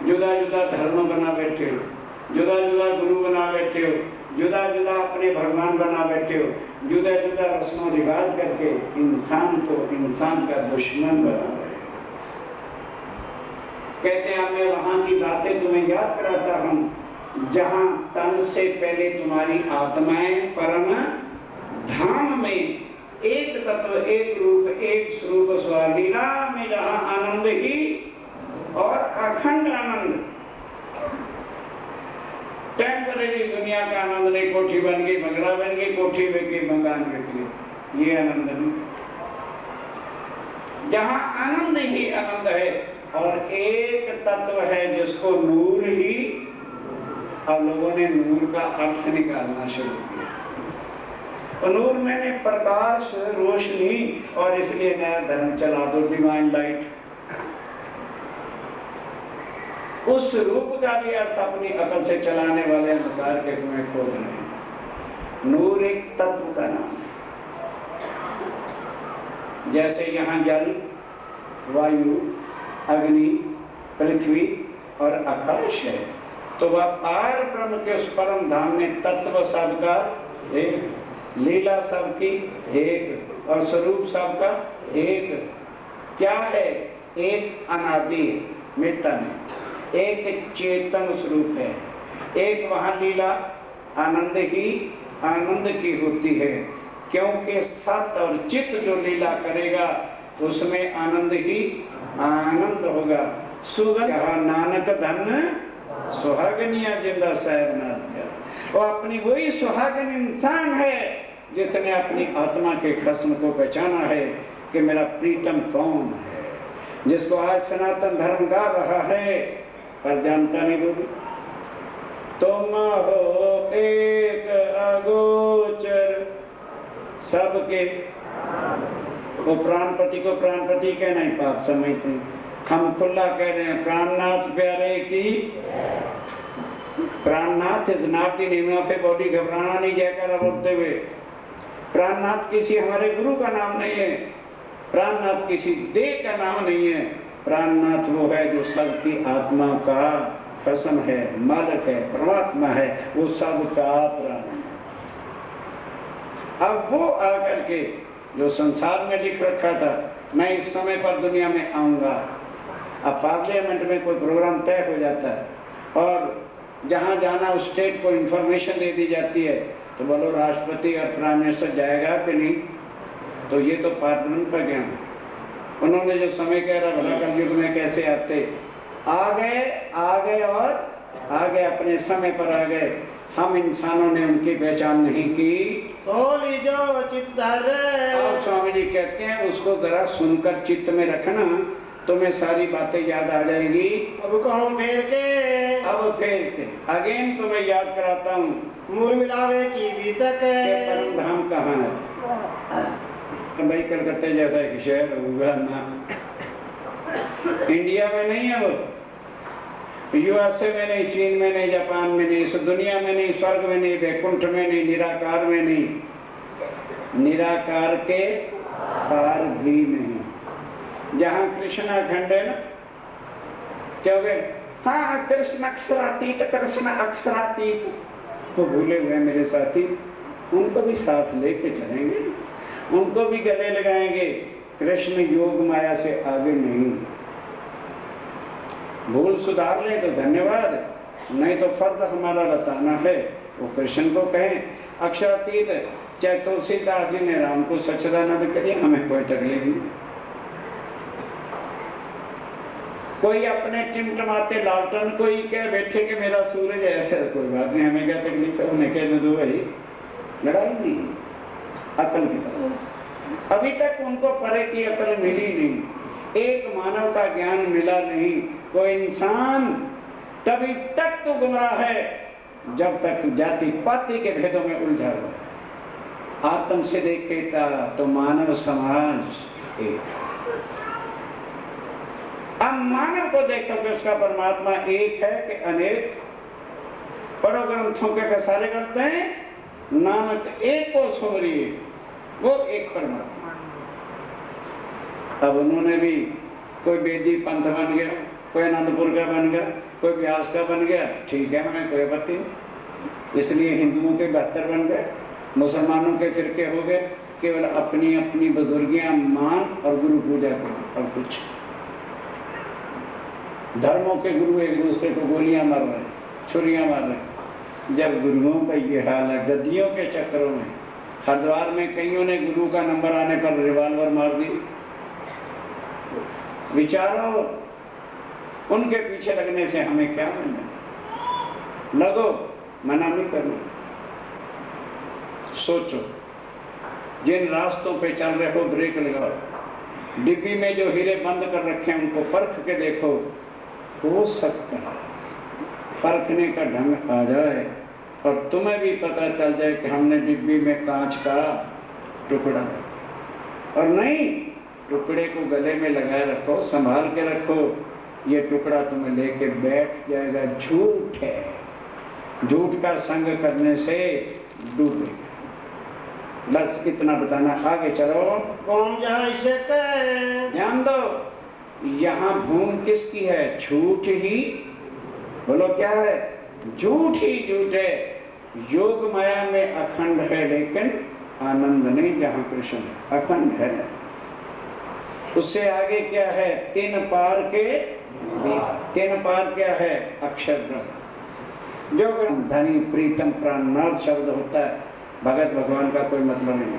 [SPEAKER 1] जुदा जुदा धर्म बना बैठे हो, जुदा जुदा गुरु बना बैठे हो, जुदा जुदा अपने भगवान बना बैठे हो, जुदा जुदा रस्मों रिवाज करके इंसान को इंसान का दुश्मन बना रहे हो। कहते हैं मैं वहां की बातें तुम्हें याद कराता हूं जहां तन से पहले तुम्हारी आत्माएं परम धाम में एक तत्व, एक रूप, एक स्वरूप स्वलीला में जहां आनंद ही और अखंड आनंद, टेम्परेरी दुनिया का आनंद नहीं, कोठी बन गई, बंगला बन गई, कोठी बन गई, मकान बन गई, ये आनंद नहीं। जहां आनंद ही आनंद है और एक तत्व है जिसको नूर ही, अब लोगों ने नूर का अर्थ निकालना शुरू किया। नूर मैंने प्रकाश, रोशनी, और इसलिए नया धर्म चला दो, डिवाइन लाइट। उस रूप का भी अर्थ अपनी अकल से चलाने वाले अंधकार के कुएं खोद रहे हैं। नूर एक तत्व का नाम है। जैसे यहाँ जल, वायु, अग्नि, पृथ्वी और आकाश है, तो वह पार ब्रह्म के उस परम धाम में तत्व सबका एक, लीला सबकी एक, और स्वरूप सबका एक। क्या है? एक अनादि मिटता नहीं, एक चेतन स्वरूप है। एक वहां लीला आनंद ही आनंद की होती है, क्योंकि सत और चित्त जो लीला करेगा उसमें आनंद ही आनंद होगा। सुगंध नानक धन सुहागनिया जिंदा साहब नाथ, वो अपनी वही सुहागन इंसान है जिसने अपनी आत्मा के खस्म को पहचाना है कि मेरा प्रीतम कौन है, जिसको आज सनातन धर्म गा रहा है पर जानता नहीं बोली। तुम हो एक अगोचर सबके, वो प्राणपति को प्राणपति कहना ही पाप समझते हैं। हम खुला कह रहे हैं प्राणनाथ प्यारे की। Prannath is not the name of a body, घबराना नहीं जयकारा बोलते हुए। प्राणनाथ किसी हमारे गुरु का नाम नहीं है, प्राणनाथ किसी देह का नाम नहीं है। प्राणनाथ वो है जो सबकी आत्मा का खसम है, मालिक है, परमात्मा है, वो सबका प्राण है। अब वो आकर के जो संसार में लिख रखा था मैं इस समय पर दुनिया में आऊंगा, अब पार्लियामेंट में कोई प्रोग्राम तय हो जाता है और जहां जाना उस स्टेट को इंफॉर्मेशन दे दी जाती है, तो बोलो राष्ट्रपति और प्राइम मिनिस्टर जाएगा कि नहीं? तो ये तो पार्लियामेंट का ज्ञान। उन्होंने जो समय कह रहा भला कलयुग में कैसे आते, आ गए और आ गए, अपने समय पर आ गए। हम इंसानों ने उनकी पहचान नहीं की।
[SPEAKER 2] सोली जो चित्त
[SPEAKER 1] और स्वामी जी कहते हैं उसको जरा सुनकर चित्त में रखना, तुम्हें सारी बातें याद आ जाएगी।
[SPEAKER 2] अब कहूँ फेर के
[SPEAKER 1] अगेन तुम्हें याद कराता हूँ
[SPEAKER 2] मूल मिलावे की बीतक
[SPEAKER 1] परम धाम कहाँ है। भाई कलकत्ते जैसा एक शहर होगा ना, इंडिया में नहीं है, वो यूएसए में नहीं, चीन में नहीं, जापान में नहीं, इस दुनिया में नहीं, स्वर्ग में नहीं, वैकुंठ में नहीं, निराकार में नहीं, निराकार के पार भी नहीं। जहां कृष्णा खंड है ना, क्या हो गए हाँ कृष्ण अक्षरातीत, कृष्ण अक्षरातीत तो भूले हुए मेरे साथी, उनको भी साथ लेके चलेंगे, उनको भी गले लगाएंगे। कृष्ण योग माया से आगे नहीं। भूल सुधार ले तो धन्यवाद, नहीं तो फर्ज हमारा बताना है। वो कृष्ण को कहें अक्षरातीत, चाहे तुलसीदास जी ने राम को सच्चिदानंद करिए, हमें कोई तकलीफ नहीं। कोई अपने टिमटमाते लालटन को ही कह बैठे कि मेरा सूरज है, ऐसा कोई बात नहीं, हमें क्या तकलीफ है, उन्हें कहने दो भाई, लड़ाई नहीं, अकल की तरह। अभी तक उनको परे की अकल मिली नहीं, एक मानव का ज्ञान मिला नहीं। कोई इंसान तभी तक तो गुमराह है जब तक जाति पाति के भेदों में उलझा हुआ। आत्म से देखेता तो मानव समाज एक। अब मानव को देखो कि उसका परमात्मा एक है कि अनेक। पढ़ो ग्रंथों के सारे करते हैं, नानक एक को सुमरिए, वो एक परमात्मा। अब उन्होंने भी कोई बेदी पंथ बन गया, कोई आनंदपुर का बन गया, कोई व्यास का बन गया, ठीक है, हमें कोई आपत्ति नहीं। इसलिए हिंदुओं के 72 बन गए, मुसलमानों के फिरके हो गए, केवल अपनी अपनी बुजुर्गियां मान और गुरु पूजा करो और कुछ। धर्मों के गुरु एक दूसरे को गोलियां मार रहे, छुरियां मार रहे। जब गुरुओं का ये हाल है, गद्दियों के चक्करों में, हरिद्वार में कईयों ने गुरु का नंबर आने पर रिवाल्वर मार दी। विचारो, उनके पीछे लगने से हमें क्या मिलना? लगो, मना नहीं करना। सोचो, जिन रास्तों पे चल रहे हो ब्रेक लगाओ। डिब्बी में जो हीरे बंद कर रखे हैं उनको परख के देखो, हो सकता है परखने का ढंग आ जाए और तुम्हें भी पता चल जाए कि हमने डिब्बी में कांच का टुकड़ा, और नहीं टुकड़े को गले में लगाए रखो, संभाल के रखो, ये टुकड़ा तुम्हें लेके बैठ जाएगा। झूठ है, झूठ का संग करने से डूबेगा। बस इतना बताना, आगे चलो।
[SPEAKER 2] कौन
[SPEAKER 1] ध्यान दो, यहाँ भूम किसकी है? झूठ ही। बोलो क्या है? झूठ ही झूठ है। योग माया में अखंड है, लेकिन आनंद नहीं। जहाँ कृष्ण अखंड है, उससे आगे क्या है? तीन पार के, तीन पार क्या है? अक्षर ब्रह्म। जो धनी प्रीतम प्राणनाथ शब्द होता है, भगत भगवान का कोई मतलब नहीं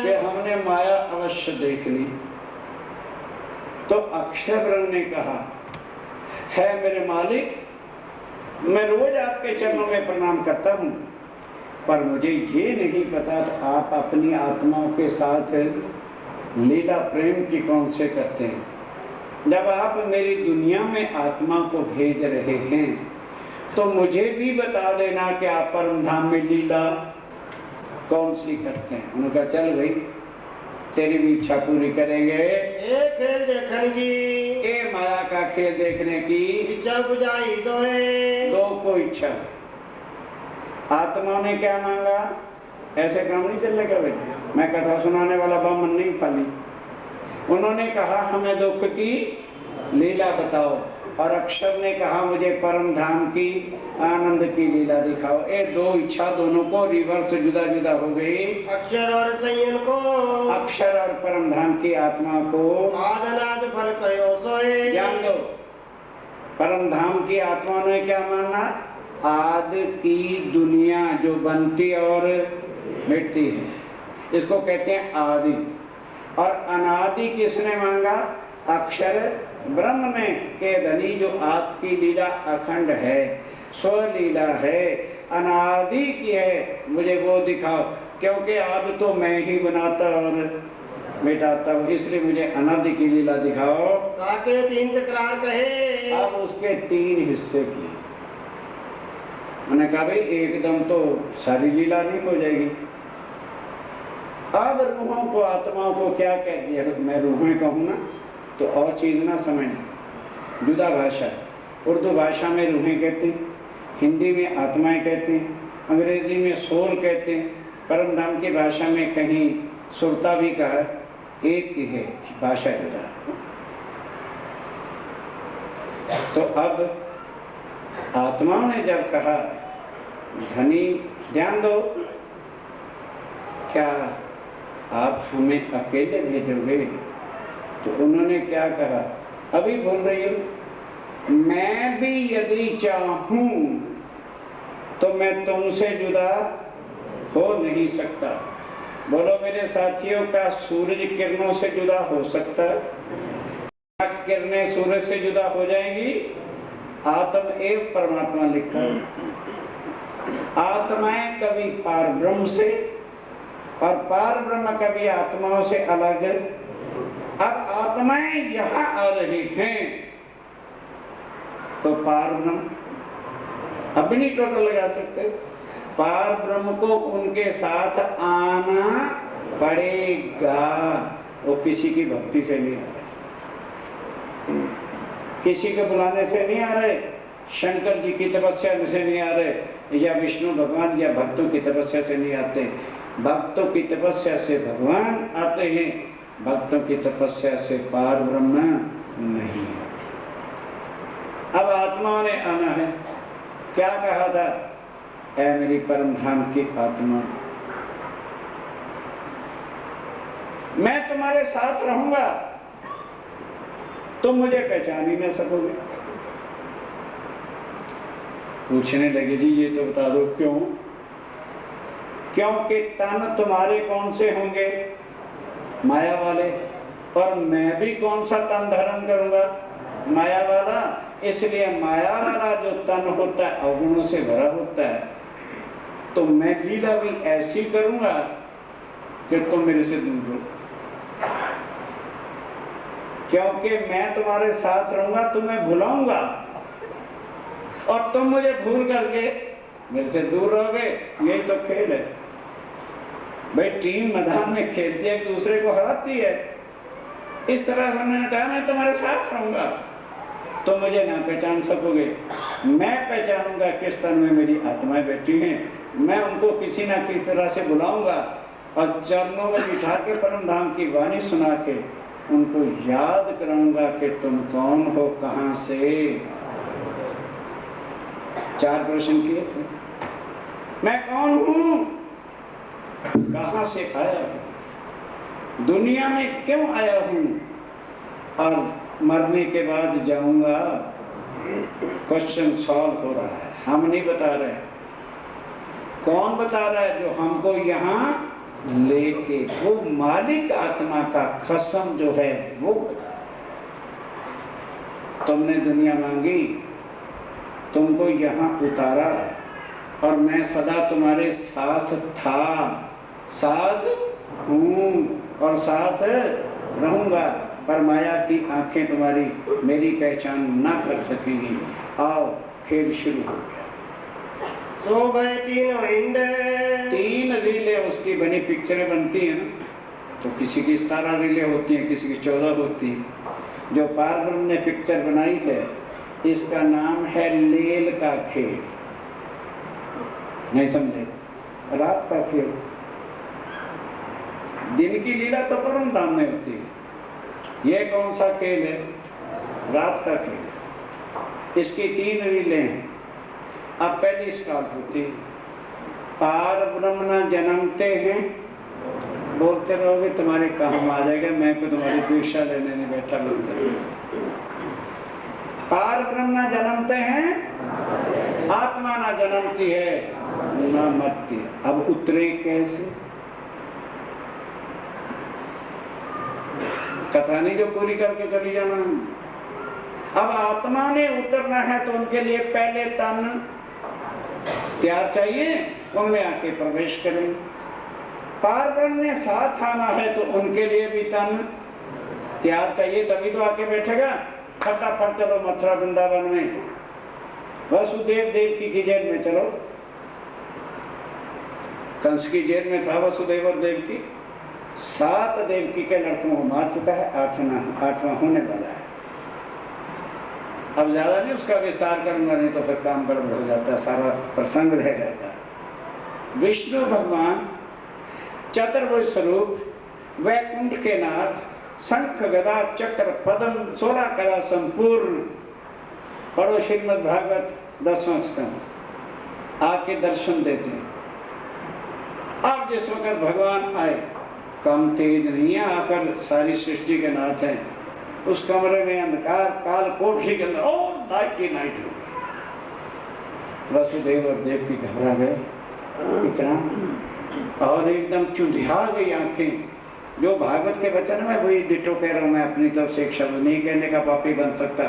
[SPEAKER 1] कि हमने माया अवश्य देख ली। तो अक्षर ब्रह्म ने कहा है मेरे मालिक, मैं रोज आपके चरणों में प्रणाम करता हूँ, पर मुझे ये नहीं पता तो आप अपनी आत्माओं के साथ लीला प्रेम की कौन से करते हैं। जब आप मेरी दुनिया में आत्मा को भेज रहे हैं तो मुझे भी बता देना कि आप परम धाम में लीला कौन सी करते हैं। उनका चल भाई, तेरी भी इच्छा पूरी करेंगे।
[SPEAKER 2] खेल देखने की,
[SPEAKER 1] ए माया का खेल देखने की
[SPEAKER 2] इच्छा बुझाई
[SPEAKER 1] दो को इच्छा। आत्मा ने क्या मांगा? ऐसे काम नहीं चलने का भाई, मैं कथा सुनाने वाला बामन नहीं खाली। उन्होंने कहा हमें दुख की लीला बताओ, और अक्षर ने कहा मुझे परम धाम की आनंद की लीला दिखाओ। ए दो इच्छा दोनों को रिवर्स जुदा जुदा हो गई।
[SPEAKER 2] अक्षर और संयम को,
[SPEAKER 1] अक्षर और परम धाम की आत्मा को
[SPEAKER 2] आदनाद फल कयो सोए।
[SPEAKER 1] जान दो, परम धाम की आत्मा ने क्या माना? आदि की दुनिया जो बनती और मिटती है, इसको कहते हैं आदि। और अनादि किसने मांगा? अक्षर ब्रह्म में के धनी जो आपकी लीला अखंड है, स्वलीला है, अनादि की है, मुझे वो दिखाओ। क्योंकि आदि तो मैं ही बनाता और मिटाता हूँ, इसलिए मुझे अनादि की लीला दिखाओ।
[SPEAKER 2] ताकि तीन तकरार कहे।
[SPEAKER 1] अब उसके तीन हिस्से किए। मैंने कहा भाई एकदम तो सारी लीला नहीं हो जाएगी। अब रूहों को, आत्माओं को क्या कह दिया? मैं रूहें कहूँ ना तो और चीज ना समझ, जुदा भाषा। उर्दू भाषा में रूहें कहते हैं, हिंदी में आत्माएं कहते हैं, अंग्रेजी में सोल कहते हैं, परम धाम की भाषा में कहीं सुरता भी कहा। एक ही है, भाषा जुदा। तो अब आत्माओं ने जब कहा धनी ध्यान दो, क्या आप हमें अकेले भेजोगे? तो उन्होंने क्या कहा, अभी बोल रही हूं, मैं भी यदि चाहूं तो मैं तुमसे जुदा हो नहीं सकता। बोलो मेरे साथियों, का सूरज किरणों से जुदा हो सकता है? किरणें सूरज से जुदा हो जाएंगी? आत्म एव परमात्मा लिखा है। आत्माएं कभी पार ब्रह्म से और पार ब्रह्म कभी आत्माओं से अलग। अब आत्माएं यहां आ रही हैं तो पार ब्रह्म अब भी नहीं टोटल लगा सकते। पार ब्रह्म को उनके साथ आना पड़ेगा। वो किसी की भक्ति से नहीं आ रहे, किसी के बुलाने से नहीं आ रहे, शंकर जी की तपस्या से नहीं आ रहे, या विष्णु भगवान या भक्तों की तपस्या से नहीं आते। भक्तों की तपस्या से भगवान आते हैं, भक्तों की तपस्या से पार ब्रह्म नहीं। अब आत्माओं ने आना है। क्या कहा था, ऐ मेरी परम धाम की आत्मा, मैं तुम्हारे साथ रहूंगा, तुम मुझे पहचान ही न सकोगे। पूछने लगे जी ये तो बता दो क्यों? क्योंकि तन तुम्हारे कौन से होंगे? माया वाले। और मैं भी कौन सा तन धारण करूंगा? माया वाला। इसलिए माया वाला जो तन होता है अवगुणों से भरा होता है, तो मैं लीला भी ऐसी करूंगा कि तुम मेरे से दूर हो। क्योंकि मैं तुम्हारे साथ रहूंगा, तुम्हें भुलाऊंगा और तुम मुझे भूल करके मेरे से दूर रहोगे। यही तो खेल है भाई। टीम मैदान में खेलती है, एक दूसरे को हराती है। इस तरह उन्होंने कहा मैं तुम्हारे साथ रहूंगा, तो मुझे ना पहचान सकोगे। मैं पहचानूंगा किस तरह में मेरी आत्माएं बैठी हैं। मैं उनको किसी ना किसी तरह से बुलाऊंगा और चरणों में बिठा के परम धाम की वाणी सुना के उनको याद कराऊंगा कि तुम कौन हो, कहां से। 4 प्रश्न किए थे। मैं कौन हूं, कहां से आया हूं, दुनिया में क्यों आया हूं, और मरने के बाद जाऊंगा। क्वेश्चन सॉल्व हो रहा है। हम नहीं बता रहे, कौन बता रहा है? जो हमको यहाँ लेके, वो मालिक आत्मा का कसम जो है वो। तुमने दुनिया मांगी, तुमको यहाँ उतारा, और मैं सदा तुम्हारे साथ था, साथ हूँ और साथ रहूंगा। पर माया की आंखें तुम्हारी मेरी पहचान ना कर सकेंगी। आओ खेल शुरू हो गया।
[SPEAKER 2] सो गए तीनों इंडे,
[SPEAKER 1] 3 रीलें उसकी बनी पिक्चरें बनती हैं ना, तो किसी की 17 रीलें होती हैं, किसी की 14 होती हैं। जो पार ब्रह्म ने पिक्चर बनाई है, इसका नाम है लील का खेल। नहीं समझे? रात का खेल। दिन की लीला तो परम धाम में होती है, ये कौन सा खेल है? रात का खेल। इसकी 3 रीलें हैं। अब पहली स्टार्ट होती है, पार ब्रह्म न जन्मते हैं। बोलते रहोगे तुम्हारे काम आ जाएगा, मैं को तुम्हारी दीक्षा लेने नहीं बैठा। बोलते पार ब्रह्म न जन्मते हैं, आत्मा न जन्मती है न मरती। अब उतरे कैसे? कथा नहीं जो पूरी करके चली जाना। अब आत्मा ने उतरना है तो उनके लिए पहले तन त्याग चाहिए, उनमें आके प्रवेश करें। पार ब्रह्म ने साथ आना है तो उनके लिए भी तन त्याग चाहिए, तभी तो आके बैठेगा। फटाफट चलो मथुरा वृंदावन में, वसुदेव देवकी की जेल में चलो। कंस की जेल में था वसुदेव और देवकी। 7 देवकी के लड़कों को मार चुका है, 8वां होने वाला है। अब ज्यादा नहीं उसका विस्तार करूंगा, नहीं तो फिर काम गड़बड़ हो जाता है, सारा प्रसंग रह जाता है। विष्णु भगवान चतुर्भुज स्वरूप, वैकुंठ के नाथ, शंख गदा चक्र पद्म 16 कला संपूर्ण, पढ़ो श्रीमद् भागवत 10वां स्कंद, आके दर्शन देते हैं। अब जिस वक्त भगवान आए, कम तेज नहीं है, आकर सारी सृष्टि के नाथ हैं। उस कमरे में अंधकार, काल कोठरी के अंदर और नाइट की नाइट हो गई। वसुदेव और देवकी घबरा गए इतना, और एकदम चुंधिया गई आंखें। जो भागवत के वचन में वही डिटो कह रहा हूं मैं, अपनी तरफ से एक शब्द नहीं कहने का पापी बन सकता।